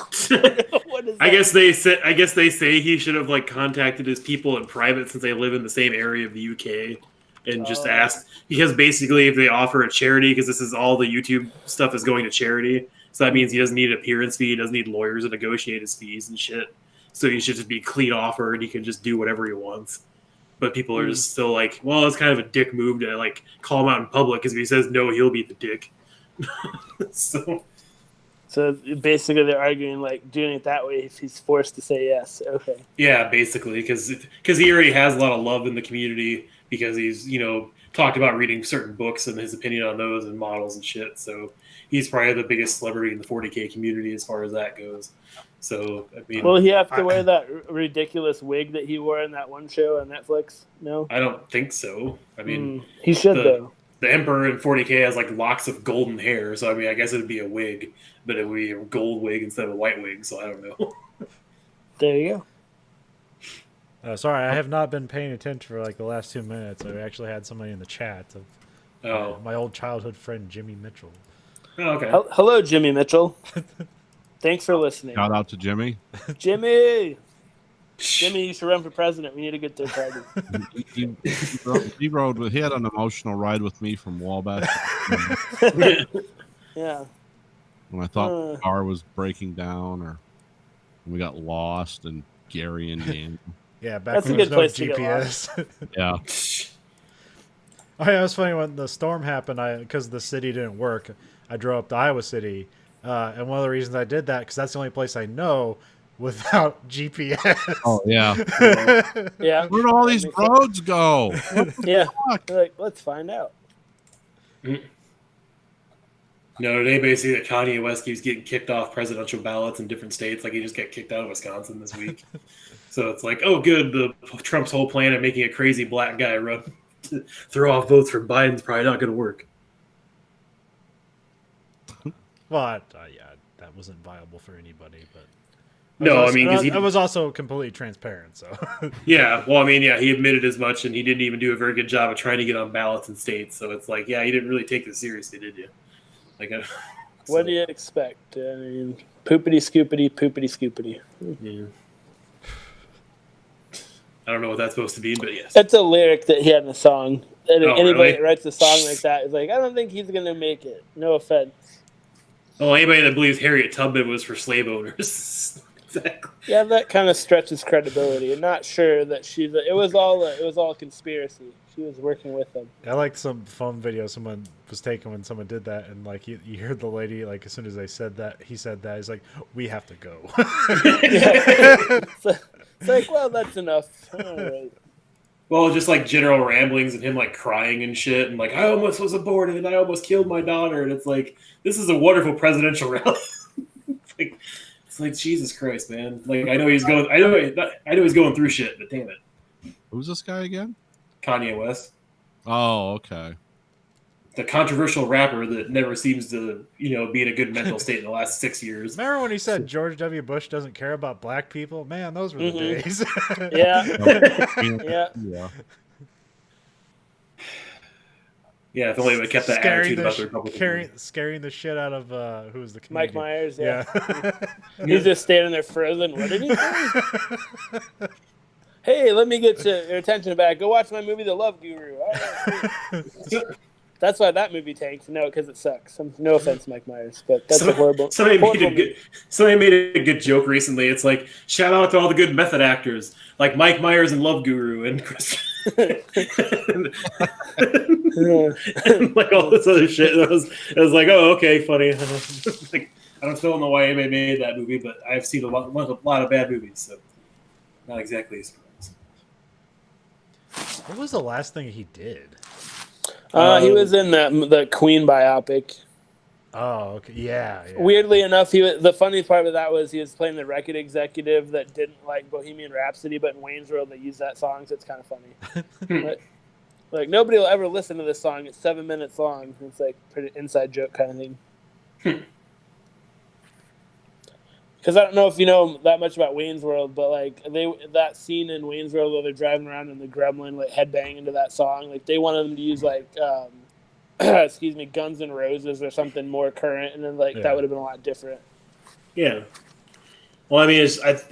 what is that? I guess they say he should have like contacted his people in private since they live in the same area of the UK and just asked, because basically if they offer a charity, because this is all the YouTube stuff is going to charity, so that means he doesn't need an appearance fee, he doesn't need lawyers to negotiate his fees and shit. So he should just be clean offer and he can just do whatever he wants. But people are just still like, well, it's kind of a dick move to like call him out in public because if he says no, he'll be the dick. So basically, they're arguing like doing it that way if he's forced to say yes. Okay. yeah, basically, because he already has a lot of love in the community because he's talked about reading certain books and his opinion on those and models and shit. So he's probably the biggest celebrity in the 40k community as far as that goes. So I mean, Will he have to wear that ridiculous wig that he wore in that one show on Netflix? No. I don't think so. I mean, he should though. The Emperor in 40k has like locks of golden hair, so I mean, I guess it'd be a wig, but it would be a gold wig instead of a white wig. So I don't know. There you go. Sorry, I have not been paying attention for like the last 2 minutes. I actually had somebody in the chat of my old childhood friend Jimmy Mitchell. Oh, okay. Hello, Jimmy Mitchell. Thanks for listening. Shout out to Jimmy. Jimmy, you should run for president. We need to get this party. He had an emotional ride with me from Wabash. Yeah. When I thought the car was breaking down, or when we got lost in Gary, Indiana. Yeah, back That's when a there good was place to no get GPS. Yeah. Oh yeah, it was funny when the storm happened. Because the city didn't work, I drove up to Iowa City, and one of the reasons I did that because that's the only place I know without GPS. Oh yeah. Yeah. Where'd all these roads go? Yeah. Like, let's find out. No, today basically that Kanye West keeps getting kicked off presidential ballots in different states. Like he just got kicked out of Wisconsin this week. So it's like, oh, good. Trump's whole plan of making a crazy black guy run to throw off votes for Biden's probably not going to work. Well, yeah, that wasn't viable for anybody. But No, I mean, because it was also completely transparent. So yeah, well, I mean, yeah, he admitted as much, and he didn't even do a very good job of trying to get on ballots in states. So it's like, yeah, you didn't really take this seriously, did you? Like, What do you expect? I mean, poopity scoopity, poopity scoopity. Yeah. I don't know what that's supposed to be, but yes. That's a lyric that he had in a song. And Oh, anybody really? that writes a song like that is like, I don't think he's gonna make it. No offense. Well, anybody that believes Harriet Tubman was for slave owners. Exactly. Yeah, that kind of stretches credibility. I'm not sure that she's. It was all a conspiracy. She was working with them. I like some phone video someone was taking when someone did that, and like you heard the lady like as soon as they said that, he said that, he's like, "We have to go." It's like, well, that's enough. All right. Well, just like general ramblings and him like crying and shit, and like I almost was aborted and I almost killed my daughter, and it's like this is a wonderful presidential rally. It's like Jesus Christ, man. Like I know he's going through shit, but damn it, Who's this guy again? Kanye West, Oh, okay. the controversial rapper that never seems to be in a good mental state in the last 6 years. Remember when he said George W. Bush doesn't care about black people? Man, those were the days. Yeah. Yeah. Yeah, if only we kept that attitude about the Republican. Scaring the shit out of who was the Mike comedian? Myers. Yeah. He's just standing there frozen. What did he say? Hey, let me get your attention back. Go watch my movie, The Love Guru. All right. That's why that movie tanked. No, because it sucks. No offense, Mike Myers, but that's a horrible. Somebody made a good joke recently. It's like shout out to all the good method actors like Mike Myers and Love Guru and Chris, and like all this other shit. It was like, oh, okay, funny. Like, I don't know why anybody made that movie, but I've seen a lot of bad movies, so not exactly a surprise. What was the last thing he did? He was in the Queen biopic. Oh, okay. Yeah. Weirdly enough, the funny part of that was he was playing the record executive that didn't like Bohemian Rhapsody, but in Wayne's World they use that song, so it's kind of funny. Like nobody will ever listen to this song. It's 7 minutes long. It's like pretty inside joke kind of thing. Because I don't know if you know that much about Wayne's World, but like that scene in Wayne's World where they're driving around in the Gremlin, like headbang into that song, like they wanted them to use like, excuse me, Guns N' Roses or something more current, and then that would have been a lot different. Yeah. Well, I mean,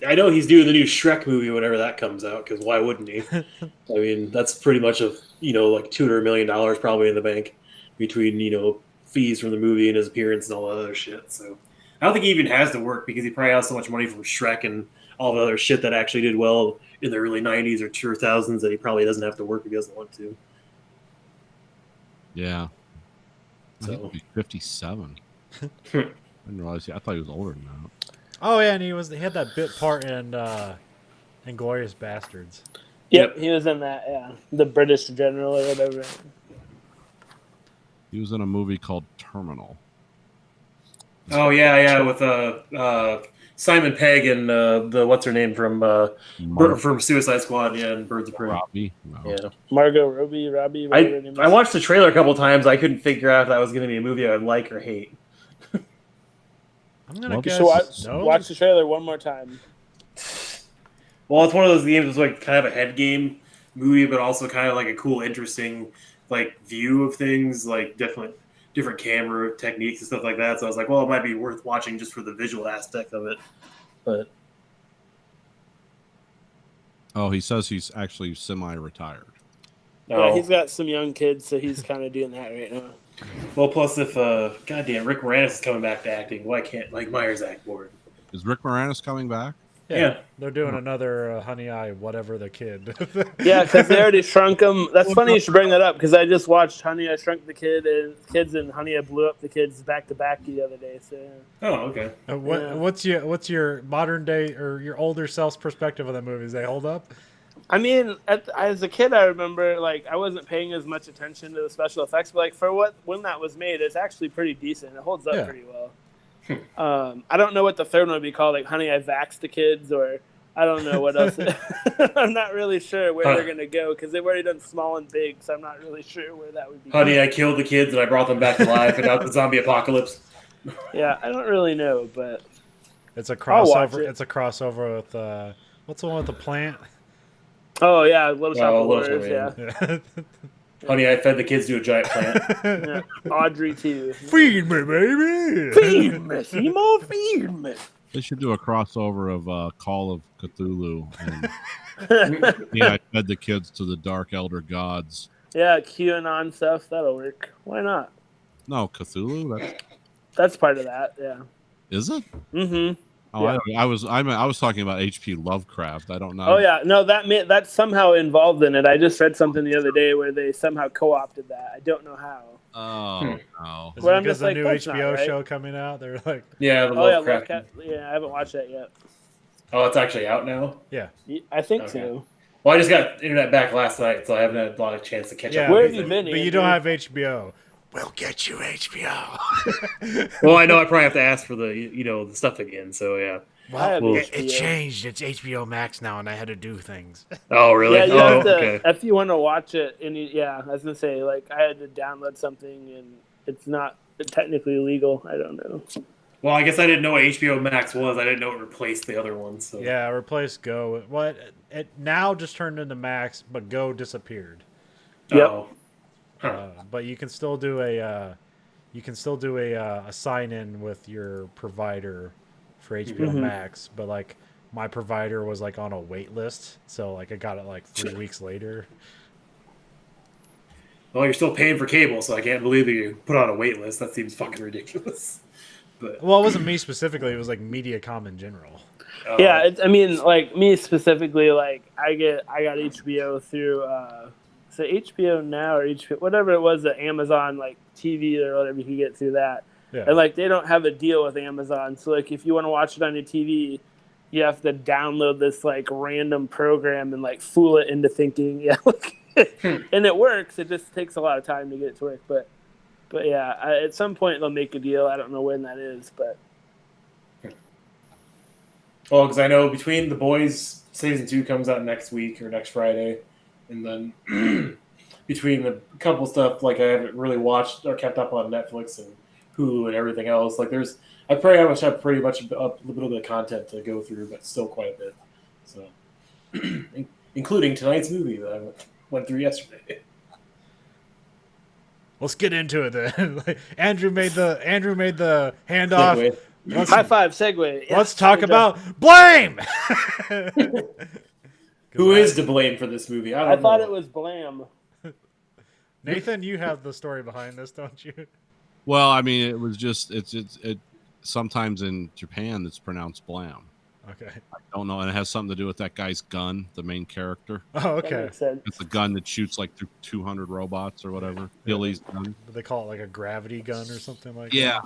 I know he's doing the new Shrek movie whenever that comes out, because why wouldn't he? I mean, that's pretty much like $200 million probably in the bank between fees from the movie and his appearance and all that other shit. So I don't think he even has to work because he probably has so much money from Shrek and all the other shit that actually did well in the early 90s or 2000s that he probably doesn't have to work if he doesn't want to. Yeah. So he's 57. I didn't realize. I thought he was older than that. Oh yeah, and he had that bit part in Inglourious Bastards. Yep, he was in that. Yeah, the British general or whatever. He was in a movie called Terminal. Oh yeah, with Simon Pegg and the what's her name from Suicide Squad, and Birds of Prey. Robbie. No. Yeah, Margot Robbie. I watched the trailer a couple times. I couldn't figure out if that was going to be a movie I would like or hate. I'm gonna guess. Watch the trailer one more time. Well, it's one of those games that's like kind of a head game movie, but also kind of like a cool, interesting view of things, like different camera techniques and stuff like that. So I was like, well, it might be worth watching just for the visual aspect of it. But he says he's actually semi-retired. Yeah, he's got some young kids, so he's kind of doing that right now. Well, plus if goddamn Rick Moranis is coming back to acting, why can't Mike Myers act more? Is Rick Moranis coming back? Yeah. They're doing another Honey I whatever the kid. Yeah, because they already shrunk him. That's funny you should bring that up because I just watched Honey I Shrunk the Kids and Honey I Blew Up the Kids back to back the other day. So. Oh, okay. What's your modern day or your older self's perspective of the movies? They hold up? I mean, as a kid, I remember I wasn't paying as much attention to the special effects, but when that was made, it's actually pretty decent. It holds up pretty well. I don't know what the third one would be called, like Honey I Vaxxed the Kids, or I don't know what else. I'm not really sure where they're gonna go because they've already done small and big, so I'm not really sure where that would be. Honey, I Killed the Kids and I Brought Them Back to Life, and now the zombie apocalypse. Yeah, I don't really know, but it's a crossover. It's a crossover with what's the one with the plant? Oh yeah, Little Shop of Horrors. Yeah. Honey, I fed the kids to a giant plant. Yeah. Audrey too. Feed me, baby. Feed me, Seymour, feed me. They should do a crossover of Call of Cthulhu and yeah, I fed the kids to the dark elder gods. Yeah, QAnon stuff, that'll work. Why not? No, Cthulhu. That's part of that. Yeah. Is it? Mm-hmm. Oh, Yeah. I was talking about H.P. Lovecraft. I don't know. Oh yeah, no, that's somehow involved in it. I just read something the other day where they somehow co-opted that. I don't know how. Oh no. Is Well, it I'm because just the like, new that's not HBO right. show coming out? They're like, Yeah, the Oh yeah, Lovecraft. yeah, I haven't watched that yet. Oh, it's actually out now. I think Okay. so. Well, I just got internet back last night, so I haven't had a lot of chance to catch yeah. up. Where with have you everything. been? But you Andrew? don't have HBO. We'll get you HBO. Well, I know I probably have to ask for the the stuff again. So yeah. I have Well, HBO. changed. It's HBO Max now, and I had to do things. Oh really? Yeah, you Oh have to, okay. if you want to watch it, and yeah, I was gonna say, like, I had to download something, and it's not technically legal. I don't know. Well, I guess I didn't know what HBO Max was. I didn't know it replaced the other ones. So. Yeah, replace Go. What? It now just turned into Max, but Go disappeared. Yep. Oh. Huh. But you can still do a sign in with your provider for HBO Mhm. Max. But like my provider was like on a wait list, so like I got it like 3 weeks later. Well, you're still paying for cable, so I can't believe that you put on a wait list. That seems fucking ridiculous. But Well, it wasn't me specifically; it was like MediaCom in general. Yeah, I mean, like me specifically, like I got HBO through so HBO Now or HBO whatever it was, the Amazon like TV or whatever you can get through that. Yeah. And like they don't have a deal with Amazon, so like if you want to watch it on your TV, you have to download this like random program and like fool it into thinking, yeah, and it works. It just takes a lot of time to get it to work, but yeah, at some point they'll make a deal. I don't know when that is, but Well, because I know between The Boys season 2 comes out next week or next Friday, and then between the couple stuff like I haven't really watched or kept up on Netflix and Hulu and everything else, like I pretty much have pretty much a little bit of content to go through, but still quite a bit. So, including tonight's movie that I went through yesterday. Let's get into it then. Andrew made the handoff. Segue. Let's, high five segue. Yeah, let's talk good job. about blame. Who is to blame for this movie? I I don't know. thought it was Blam. Nathan? You have the story behind this, don't you? Well, I mean, it was just it. Sometimes in Japan, it's pronounced blam. Okay. I don't know, and it has something to do with that guy's gun, the main character. Oh, That okay. makes sense. It's a gun that shoots like 200 robots or whatever. Billy's gun. They call it like a gravity gun or something like Yeah,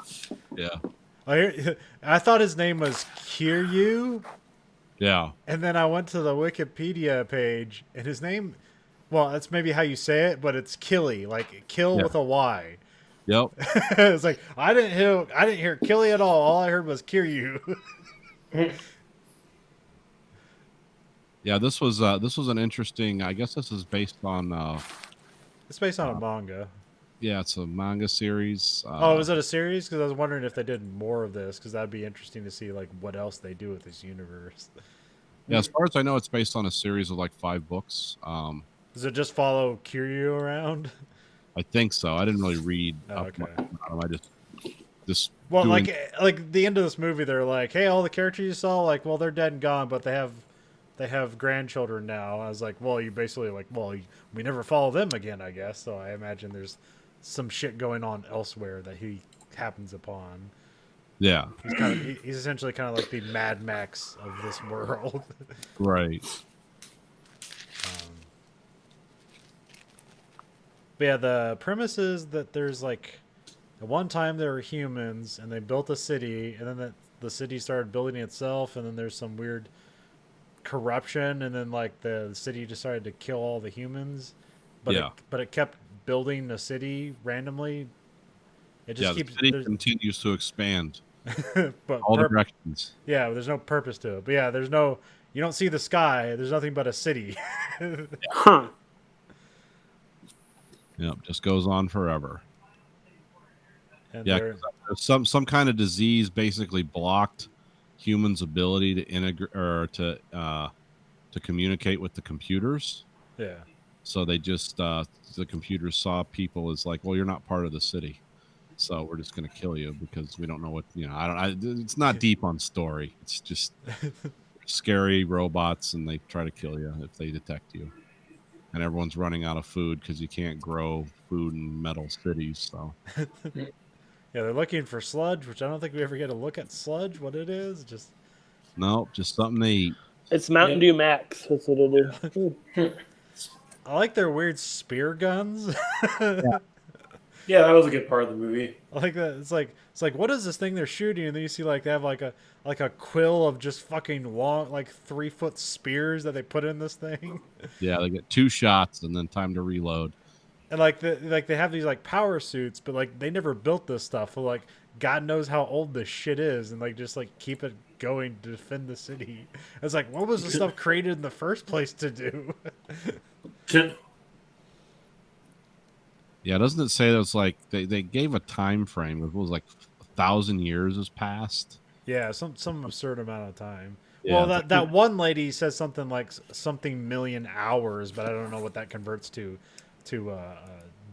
that. yeah, I thought his name was Kiryu, yeah. and then I went to the Wikipedia page, and his name, well, that's maybe how you say it, but it's Killy, like kill Yeah. with a Y. Yep. It's like I didn't hear Killy at all. All I heard was Kiryu. Yeah, this was an interesting. I guess this is based on. It's based on a manga. Yeah, it's a manga series. Oh, is it a series? Because I was wondering if they did more of this, because that'd be interesting to see like what else they do with this universe. Yeah, as far as I know, it's based on a series of like 5 books. Does it just follow Kiryu around? I think so. I didn't really read Oh, up okay. much about them. I just Well, doing- like the end of this movie, they're like, "Hey, all the characters you saw, like, well, they're dead and gone, but they have grandchildren now." I was like, "Well, you basically like, well, we never follow them again, I guess." So I imagine there's some shit going on elsewhere that he happens upon. yeah, He's essentially kind of like the Mad Max of this world. right. But yeah, the premise is that there's like, at one time there were humans and they built a city, and then the city started building itself, and then there's some weird corruption, and then like the city decided to kill all the humans, but Yeah. it kept building a city randomly. It just Yeah, the keeps city there's- continues to expand but all pur- directions. yeah, there's no purpose to it. But yeah, you don't see the sky. There's nothing but a city. Huh. Yep, just goes on forever. And Yeah, they're- 'cause some kind of disease basically blocked humans' ability to integrate or to communicate with the computers. yeah. So they just the computers saw people as like, well, you're not part of the city, so we're just going to kill you because we don't know what I don't. It's not deep on story. It's just scary robots, and they try to kill you if they detect you. And everyone's running out of food because you can't grow food in metal cities. So Yeah, they're looking for sludge, which I don't think we ever get a look at sludge. What it is, just no, just something they eat. It's Mountain Dew Max. That's what it is. I like their weird spear guns. Yeah, that was a good part of the movie. I like that. It's like what is this thing they're shooting? And then you see like they have like a quill of just fucking long, like 3-foot spears that they put in this thing. Yeah, they get 2 shots and then time to reload. And like they have these like power suits, but like they never built this stuff. So like God knows how old this shit is, and like just like keep it going to defend the city. It's like, what was the stuff created in the first place to do? Yeah, doesn't it say that it's like they gave a time frame? It was like 1,000 years has passed. Yeah, some absurd amount of time. Yeah. Well, that one lady says something like something million hours, but I don't know what that converts to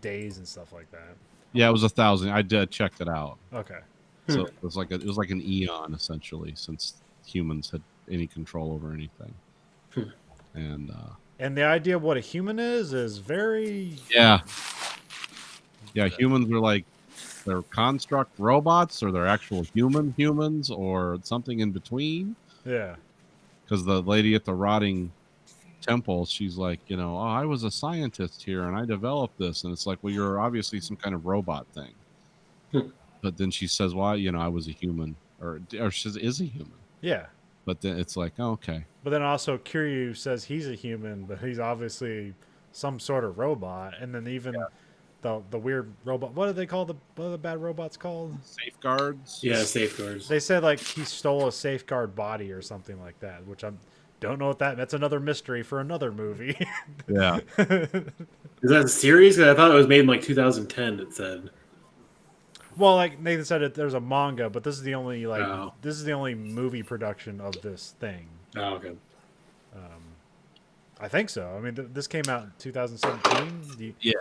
days and stuff like that. Yeah, it was 1,000. I checked it out. Okay. So it was like an eon essentially, since humans had any control over anything. And the idea of what a human is very Yeah, humans are like they're construct robots, or they're actual humans, or something in between. yeah. Because the lady at the rotting temple, she's like, oh, I was a scientist here and I developed this, and it's like, well, you're obviously some kind of robot thing. But then she says, well, I was a human, or she is a human. Yeah. But then it's like, oh, okay. But then also Kiryu says he's a human, but he's obviously some sort of robot. And then even the weird robot, what are the bad robots called? Safeguards. Yeah, safeguards. They said like he stole a safeguard body or something like that, which I don't know what that's another mystery for another movie. Yeah. Is that a series? 'Cause I thought it was made in like 2010. It said. Well, like Nathan said, there's a manga, but this is the only Oh. this is the only movie production of this thing. Oh, okay. I think so. I mean, this came out in 2017. Yeah.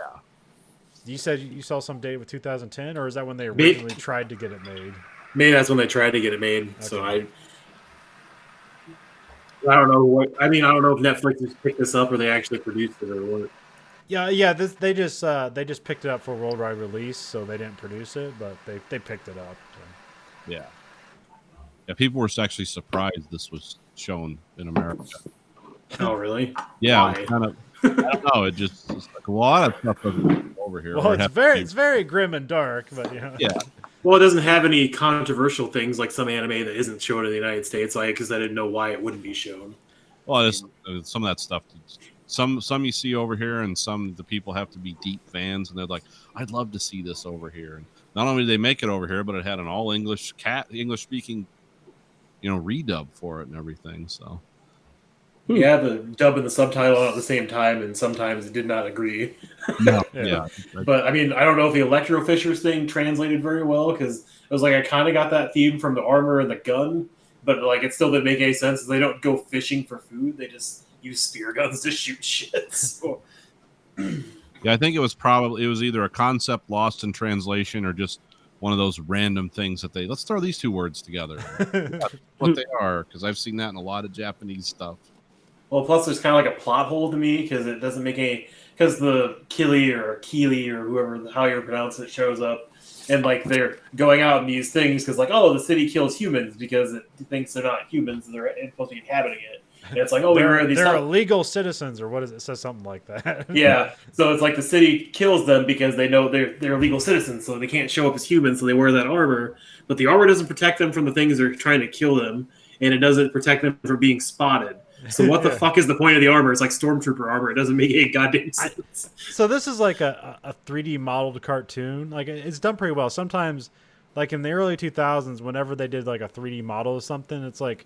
You said you saw some date with 2010, or is that when they originally tried to get it made? Maybe that's when they tried to get it made. So Okay. I don't know what. I mean, I don't know if Netflix just picked this up or they actually produced it or what. Yeah. They just picked it up for worldwide release, so they didn't produce it, but they picked it up. So. Yeah. Yeah. People were actually surprised this was shown in America. Oh, really? Yeah. Why? Kind of. I don't know. It's like a lot of stuff doesn't come over here. Well, Or it has to be- it's very grim and dark, but Yeah. Well, it doesn't have any controversial things like some anime that isn't shown in the United States. Like, because I didn't know why it wouldn't be shown. Well, some of that stuff. Some you see over here, and some the people have to be deep fans, and they're like, "I'd love to see this over here." And not only did they make it over here, but it had an all English English speaking, redub for it and everything. So Yeah, the dub and the subtitle on at the same time, and sometimes it did not agree. yeah. But I mean, I don't know if the Electro Fishers thing translated very well because it was like I kind of got that theme from the armor and the gun, but like it still didn't make any sense. They don't go fishing for food; they just use spear guns to shoot shit. So, Yeah, I think it was either a concept lost in translation or just one of those random things that let's throw these two words together. That's what they are, because I've seen that in a lot of Japanese stuff. well, plus there's kind of like a plot hole to me because it doesn't make any because the Kili or whoever how you pronounce it shows up. And like they're going out in these things because like, oh, the city kills humans because it thinks they're not humans and they're supposed to be inhabiting it. And it's like, oh, they're illegal citizens, or what is it? It says something like that. Yeah, so it's like the city kills them because they know they're illegal citizens, so they can't show up as humans, so they wear that armor. But the armor doesn't protect them from the things that are trying to kill them, and it doesn't protect them from being spotted. So what the fuck is the point of the armor? It's like Stormtrooper armor. It doesn't make any goddamn sense. So this is like a 3D modeled cartoon. Like it's done pretty well. Sometimes, like in the early 2000s, whenever they did like a 3D model of something, it's like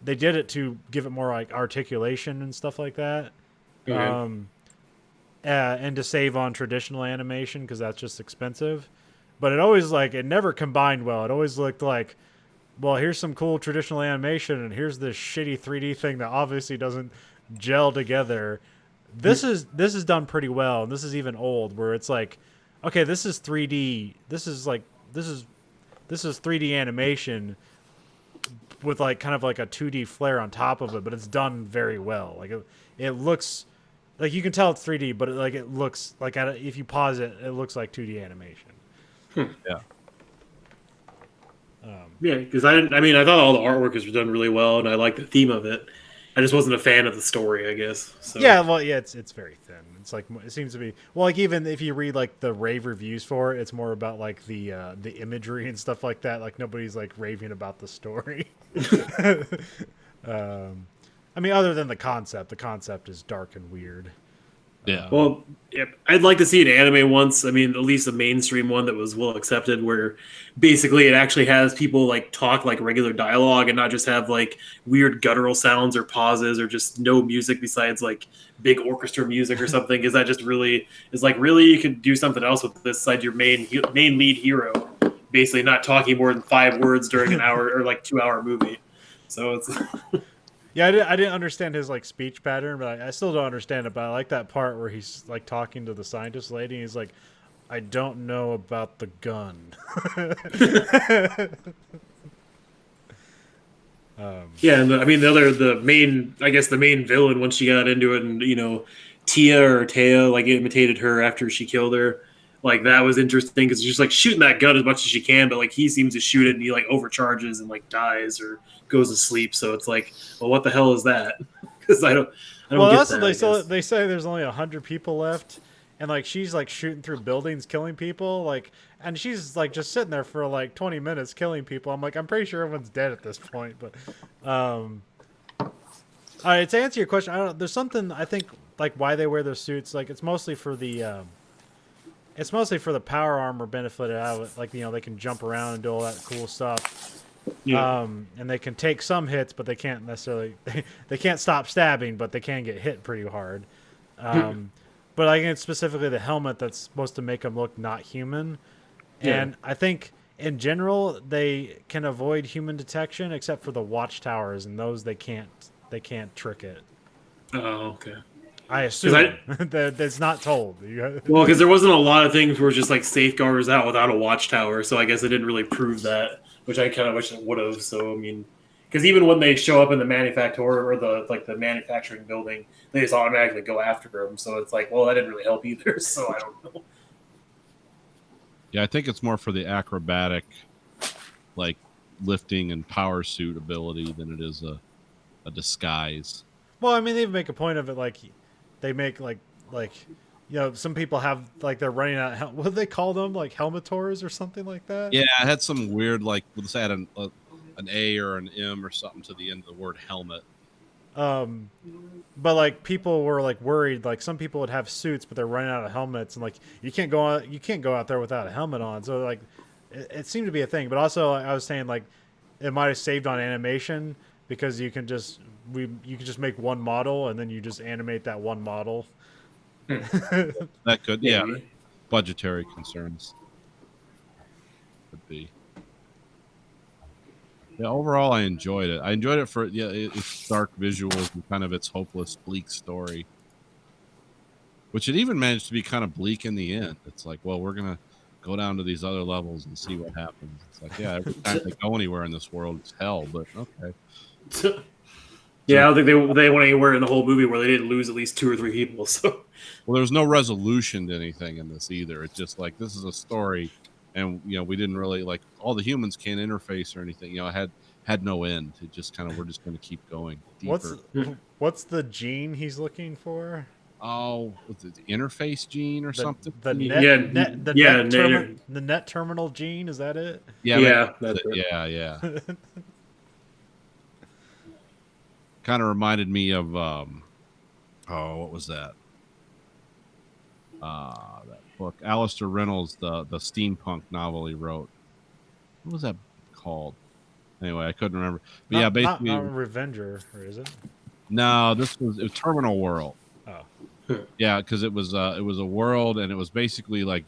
they did it to give it more like articulation and stuff like that. Okay. And to save on traditional animation because that's just expensive. But it never combined well. It always looked like, well, here's some cool traditional animation and here's this shitty 3D thing that obviously doesn't gel together. this is done pretty well, and this is even old, where it's like, okay, this is 3D. This is 3D animation with like kind of like a 2D flair on top of it, but it's done very well. Like it looks like you can tell it's 3D, but it looks like if you pause it, it looks like 2D animation. Yeah. Yeah, because I thought all the artwork was done really well, and I like the theme of it. I just wasn't a fan of the story, I guess. So. Yeah, well, yeah, it's very thin. It's like it seems to be like even if you read like the rave reviews for it, it's more about like the imagery and stuff like that. Like nobody's like raving about the story. I mean, other than the concept is dark and weird. Yeah. Well, yeah, I'd like to see an anime once. I mean, at least a mainstream one that was well accepted, where basically it actually has people like talk like regular dialogue and not just have like weird guttural sounds or pauses or just no music besides like big orchestra music or something. Is that just really you could do something else with this side your main lead hero, basically not talking more than 5 words during an hour or like 2-hour movie. So it's. Yeah, I didn't understand his like speech pattern, but I still don't understand it. But I like that part where he's like talking to the scientist lady. And he's like, "I don't know about the gun." Yeah, and the main villain once she got into it, and Tia like imitated her after she killed her. Like that was interesting because she's like shooting that gun as much as she can, but like he seems to shoot it and he like overcharges and like dies or goes to sleep. So it's like, well, what the hell is that? Because I don't. Well, get also that, they say there's only 100 people left, and like she's like shooting through buildings, killing people, like, and she's like just sitting there for like 20 minutes killing people. I'm like, I'm pretty sure everyone's dead at this point. But, all right, to answer your question, there's something I think like why they wear those suits. Like it's mostly for the power armor benefit out of it. Like they can jump around and do all that cool stuff. Yeah. And they can take some hits, but they can't necessarily they can't stop stabbing, but they can get hit pretty hard. But I think it's specifically the helmet that's supposed to make them look not human. Yeah. And I think in general they can avoid human detection except for the watchtowers, and those they can't trick it. Oh, okay. I assume that's not told. Well, because there wasn't a lot of things where just like safeguards out without a watchtower, so I guess it didn't really prove that, which I kind of wish it would have. So I mean, because even when they show up in the manufacturer or the manufacturing building, they just automatically go after them. So it's like, well, that didn't really help either. So I don't know. Yeah, I think it's more for the acrobatic, like lifting and power suit ability than it is a disguise. Well, I mean, they make a point of it, like they make like some people have like they're running out. What do they call them? Like helmetors or something like that. Yeah, I had some weird like let's add an A or an M or something to the end of the word helmet. But like people were like worried. Like some people would have suits, but they're running out of helmets, and like you can't go out there without a helmet on. So like it seemed to be a thing. But also I was saying like it might have saved on animation because you can just make one model and then you just animate that one model. That could, yeah, budgetary concerns could be. Yeah, overall, I enjoyed it. I enjoyed it for its dark visuals and kind of its hopeless, bleak story, which it even managed to be kind of bleak in the end. It's like, well, we're gonna go down to these other levels and see what happens. It's like, yeah, every time they go anywhere in this world, it's hell. But okay. Yeah, I don't think they went anywhere in the whole movie where they didn't lose at least 2 or 3 people. So, well, there's no resolution to anything in this either. It's just like this is a story, and we didn't really like all the humans can't interface or anything. It had no end. It just kind of we're just going to keep going deeper. What's the gene he's looking for? Oh, what's it, the interface gene or something? The net terminal gene, is that it? Yeah, that's it. Yeah. Kind of reminded me of what was that? That book, Alistair Reynolds, the steampunk novel he wrote. What was that called? Anyway, I couldn't remember. But basically, not Revenger, or is it? No, it was Terminal World. Oh, yeah, because it was a world, and it was basically like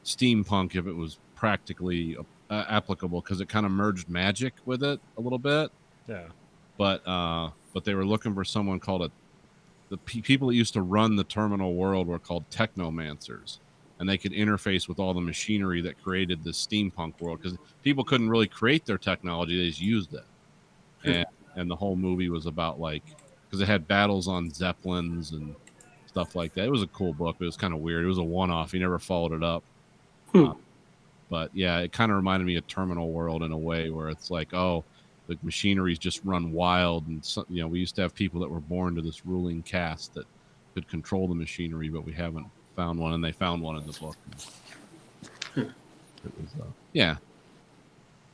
steampunk if it was practically applicable, because it kind of merged magic with it a little bit. Yeah. But they were looking for someone called the people that used to run the terminal world were called technomancers, and they could interface with all the machinery that created the steampunk world, because people couldn't really create their technology, they just used it. And the whole movie was about, like, because it had battles on zeppelins and stuff like that. It was a cool book, but it was kind of weird. It was a one-off. He never followed it up. But yeah, it kind of reminded me of Terminal World in a way, where it's like, oh, the machineries just run wild, and so, you know, we used to have people that were born to this ruling caste that could control the machinery, but we haven't found one, and they found one in the book. It was, yeah.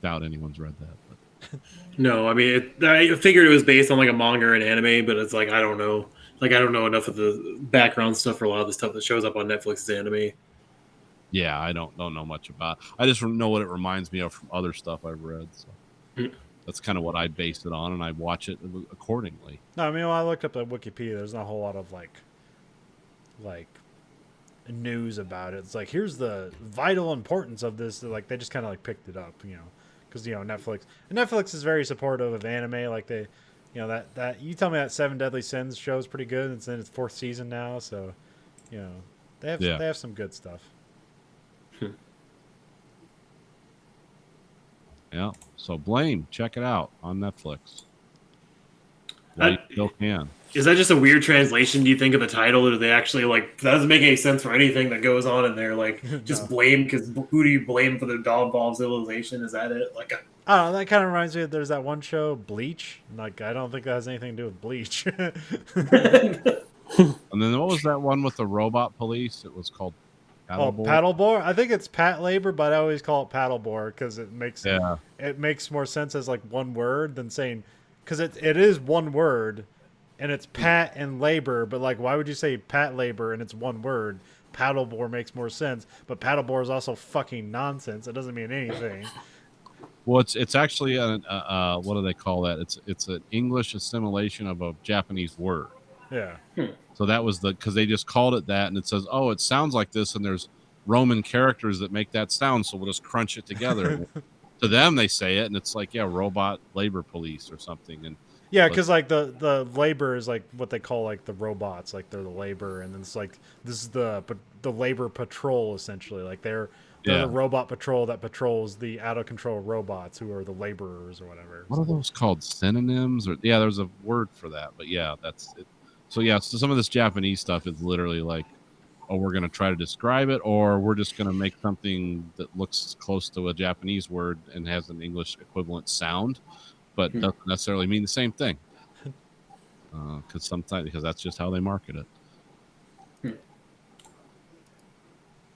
Doubt anyone's read that. But. No, I mean, I figured it was based on like a manga or an anime, but it's like I don't know. Like I don't know enough of the background stuff for a lot of the stuff that shows up on Netflix as anime. Yeah, I don't know much about. I just know what it reminds me of from other stuff I've read. So that's kind of what I based it on, and I watch it accordingly. No, I mean, when I looked up at Wikipedia, there's not a whole lot of like news about it. It's like, here's the vital importance of this. Like they just kind of like picked it up, you know, because you know Netflix is very supportive of anime. Like they, you know, that you tell me that Seven Deadly Sins show is pretty good. It's in its 4th season now, so you know they have some good stuff. Yeah. So Blame, check it out on Netflix. Well, you still can. Is that just a weird translation, do you think, of the title? Or do they actually, like, that doesn't make any sense for anything that goes on in there? Like, just blame, because who do you blame for the downfall of civilization? Is that it? Like, I don't know, that kind of reminds me of, there's that one show, Bleach. Like, I don't think that has anything to do with Bleach. And then what was that one with the robot police? It was called Paddleboard. Paddleboard? I think it's Pat Labor, but I always call it Paddleboard because it makes more sense as like one word than saying, because it is one word and it's Pat and Labor, but like why would you say Pat Labor and it's one word? Paddleboard makes more sense, but Paddleboard is also fucking nonsense. It doesn't mean anything. Well, it's actually what do they call that? It's an English assimilation of a Japanese word. Yeah. So that was because they just called it that, and it says, oh, it sounds like this, and there's Roman characters that make that sound, so we'll just crunch it together. To them, they say it, and it's like, yeah, robot labor police or something. And yeah, because like the labor is like what they call like the robots, like they're the labor, and then it's like this is the labor patrol essentially. Like they're the robot patrol that patrols the out of control robots who are the laborers or whatever. What are those called? Synonyms? Or yeah, there's a word for that, but yeah, that's it. So yeah, so some of this Japanese stuff is literally like, oh, we're going to try to describe it, or we're just going to make something that looks close to a Japanese word and has an English equivalent sound, but doesn't necessarily mean the same thing. Because that's just how they market it.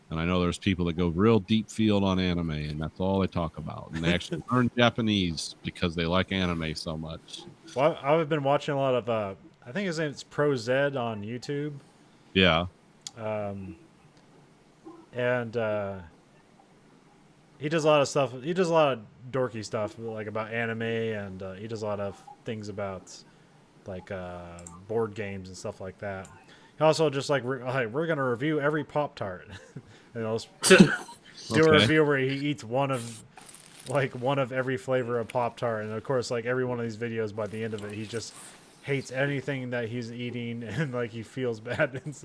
And I know there's people that go real deep field on anime, and that's all they talk about. And they actually learn Japanese because they like anime so much. Well, I've been watching a lot of I think his name is Pro Zed on YouTube. Yeah. And he does a lot of stuff. He does a lot of dorky stuff, like about anime, and he does a lot of things about like board games and stuff like that. He also just like we're gonna review every Pop-Tart. And he'll do a review where he eats one of every flavor of Pop-Tart, and of course, like every one of these videos, by the end of it, he just hates anything that he's eating, and like he feels bad. It's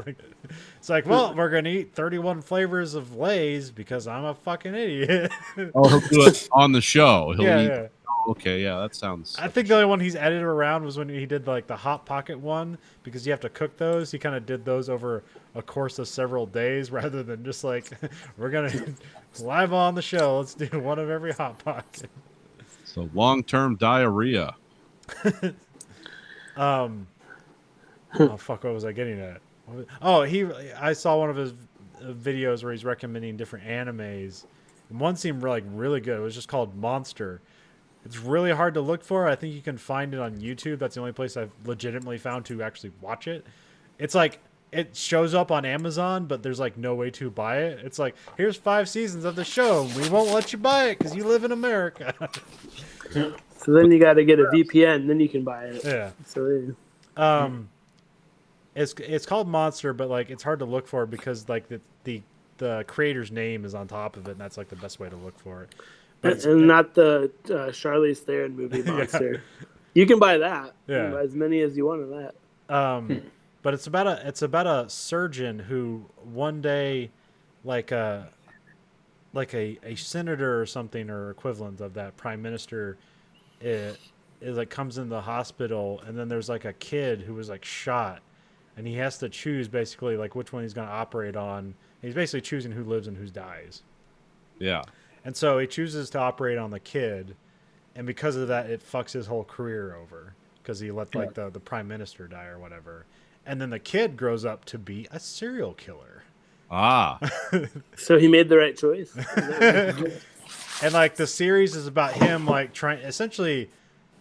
like, well, we're gonna eat 31 flavors of Lay's because I'm a fucking idiot. Oh, he'll do it on the show. He'll eat. Yeah. Oh, okay, yeah, that sounds. I think the only one he's edited around was when he did like the Hot Pocket one, because you have to cook those. He kind of did those over a course of several days rather than just like, we're gonna live on the show. Let's do one of every Hot Pocket. So long-term diarrhea. Oh fuck! What was I getting at? I saw one of his videos where he's recommending different animes, and one seemed really good. It was just called Monster. It's really hard to look for. I think you can find it on YouTube. That's the only place I've legitimately found to actually watch it. It's like it shows up on Amazon, but there's like no way to buy it. It's like, here's 5 seasons of the show. We won't let you buy it because you live in America. So then you got to get a VPN, then you can buy it. Yeah. So it's called Monster, but like it's hard to look for because like the creator's name is on top of it, and that's like the best way to look for it. But and not the Charlize Theron movie Monster. You can buy that. Yeah. You can buy as many as you want of that. but it's about a surgeon who one day, like a senator or something or equivalent of that, prime minister, is like comes in the hospital, and then there's like a kid who was like shot, and he has to choose basically like which one he's going to operate on. He's basically choosing who lives and who dies. Yeah. And so he chooses to operate on the kid, and because of that, it fucks his whole career over because he let like the prime minister die or whatever. And then the kid grows up to be a serial killer. Ah. So he made the right choice. And like the series is about him like essentially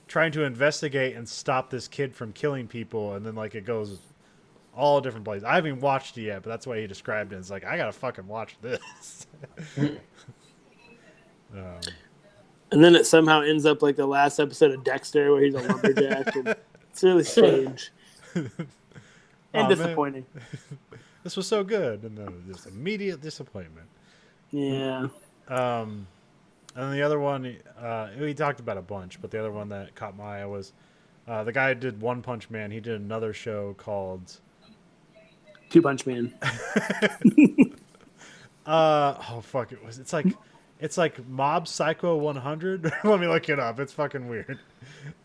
trying to investigate and stop this kid from killing people, and then like it goes all different places. I haven't watched it yet, but that's the way he described it. It's like I gotta fucking watch this. And then it somehow ends up like the last episode of Dexter where he's a lumberjack. And it's really strange. And disappointing. This was so good, and then just immediate disappointment. Yeah. And then the other one, we talked about a bunch, but the other one that caught my eye was the guy who did One Punch Man. He did another show called Two Punch Man. oh fuck, it's like Mob Psycho 100. Let me look it up. It's fucking weird.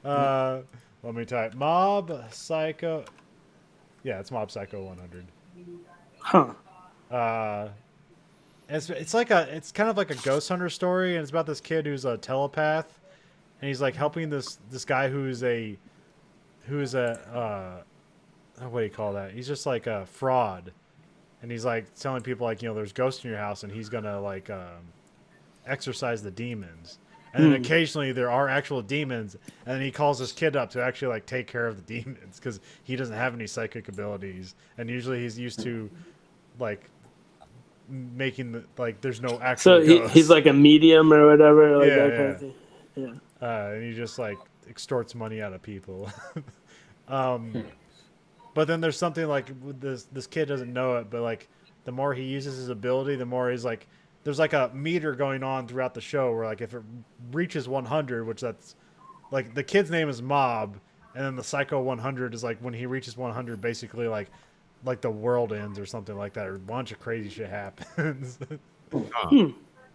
Let me type Mob Psycho. Yeah, it's Mob Psycho 100. Huh. It's kind of like a ghost hunter story, and it's about this kid who's a telepath, and he's like helping this guy who's a what do you call that? He's just like a fraud, and he's like telling people like, you know, there's ghosts in your house, and he's gonna like exorcise the demons. And then occasionally there are actual demons, and then he calls this kid up to actually like take care of the demons because he doesn't have any psychic abilities, and usually he's used to like making the like there's no actual. So he's like a medium or whatever, like that kind of thing. Yeah. And he just like extorts money out of people. But then there's something like this kid doesn't know it, but like the more he uses his ability, the more he's like. There's like a meter going on throughout the show where like if it reaches 100, which that's like the kid's name is Mob, and then the Psycho 100 is like when he reaches 100, basically like the world ends or something like that, or a bunch of crazy shit happens.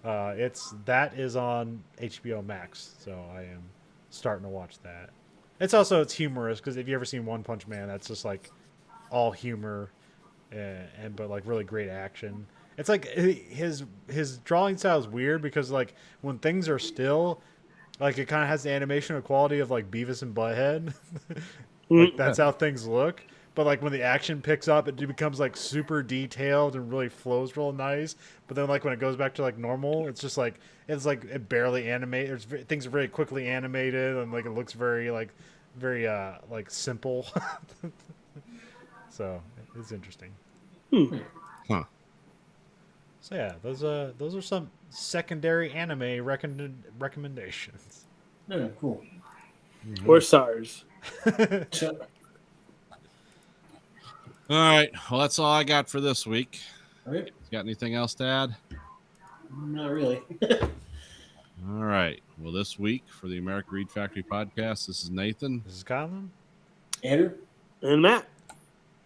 That is on HBO Max, so I am starting to watch that. It's humorous because if you ever seen One Punch Man, that's just like all humor, and but like really great action. It's like his drawing style is weird because like when things are still, like it kind of has the animation quality of like Beavis and Butthead. Like that's how things look. But like when the action picks up, it becomes like super detailed and really flows real nice. But then like when it goes back to like normal, it's just like it barely animates. Things are very quickly animated, and like it looks very like simple. So it's interesting. Huh. So yeah, those are some secondary anime recommendations. Yeah, cool. Or SARS. All right. Well, that's all I got for this week. All right. You got anything else to add? Not really. All right. Well, this week for the American Read Factory podcast, this is Nathan. This is Colin. Andrew? And Matt.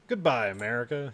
Goodbye, America.